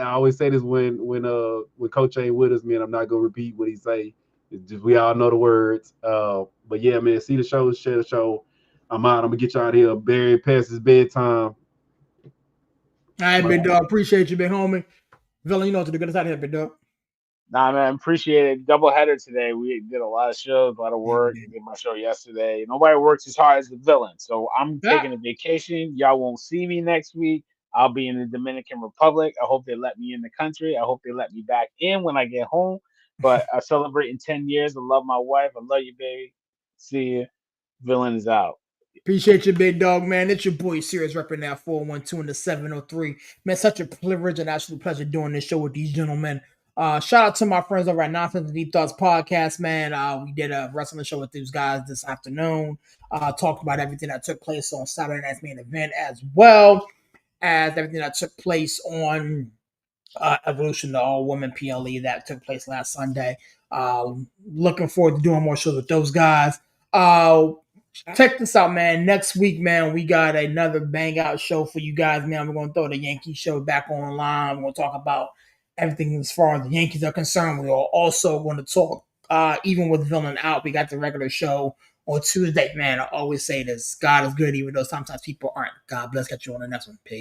always say this when Coach ain't with us, man. I'm not gonna repeat what he say. It's just we all know the words. But yeah, man, see the show, share the show. I'm out. I'm gonna get you out of here. Barry past his bedtime. All right, big dog. Appreciate you, big homie. Villain, you know what to do. Get us out of here, big dog. Nah, man, appreciate it. Doubleheader today. We did a lot of shows, a lot of work. I did my show yesterday. Nobody works as hard as the villain. So I'm taking a vacation. Y'all won't see me next week. I'll be in the Dominican Republic. I hope they let me in the country. I hope they let me back in when I get home. But I'm celebrating 10 years. I love my wife. I love you, baby. See you. Villain is out. Appreciate you, big dog, man. It's your boy, Sirius, repping that 412 and the 703. Man, such a privilege and absolute pleasure doing this show with these gentlemen. Shout out to my friends over at Nonsense and Deep Thoughts podcast, man. We did a wrestling show with these guys this afternoon. Talked about everything that took place on Saturday night's main event, as well as everything that took place on Evolution, the all-woman PLE that took place last Sunday. Looking forward to doing more shows with those guys. Check this out, man. Next week, man, we got another bang out show for you guys, man. We're going to throw the Yankee show back online. We're going to talk about everything as far as the Yankees are concerned. We're also going to talk, even with Villain out, we got the regular show on Tuesday, man. I always say this: God is good, even though sometimes people aren't. God bless. Catch you on the next one. Peace.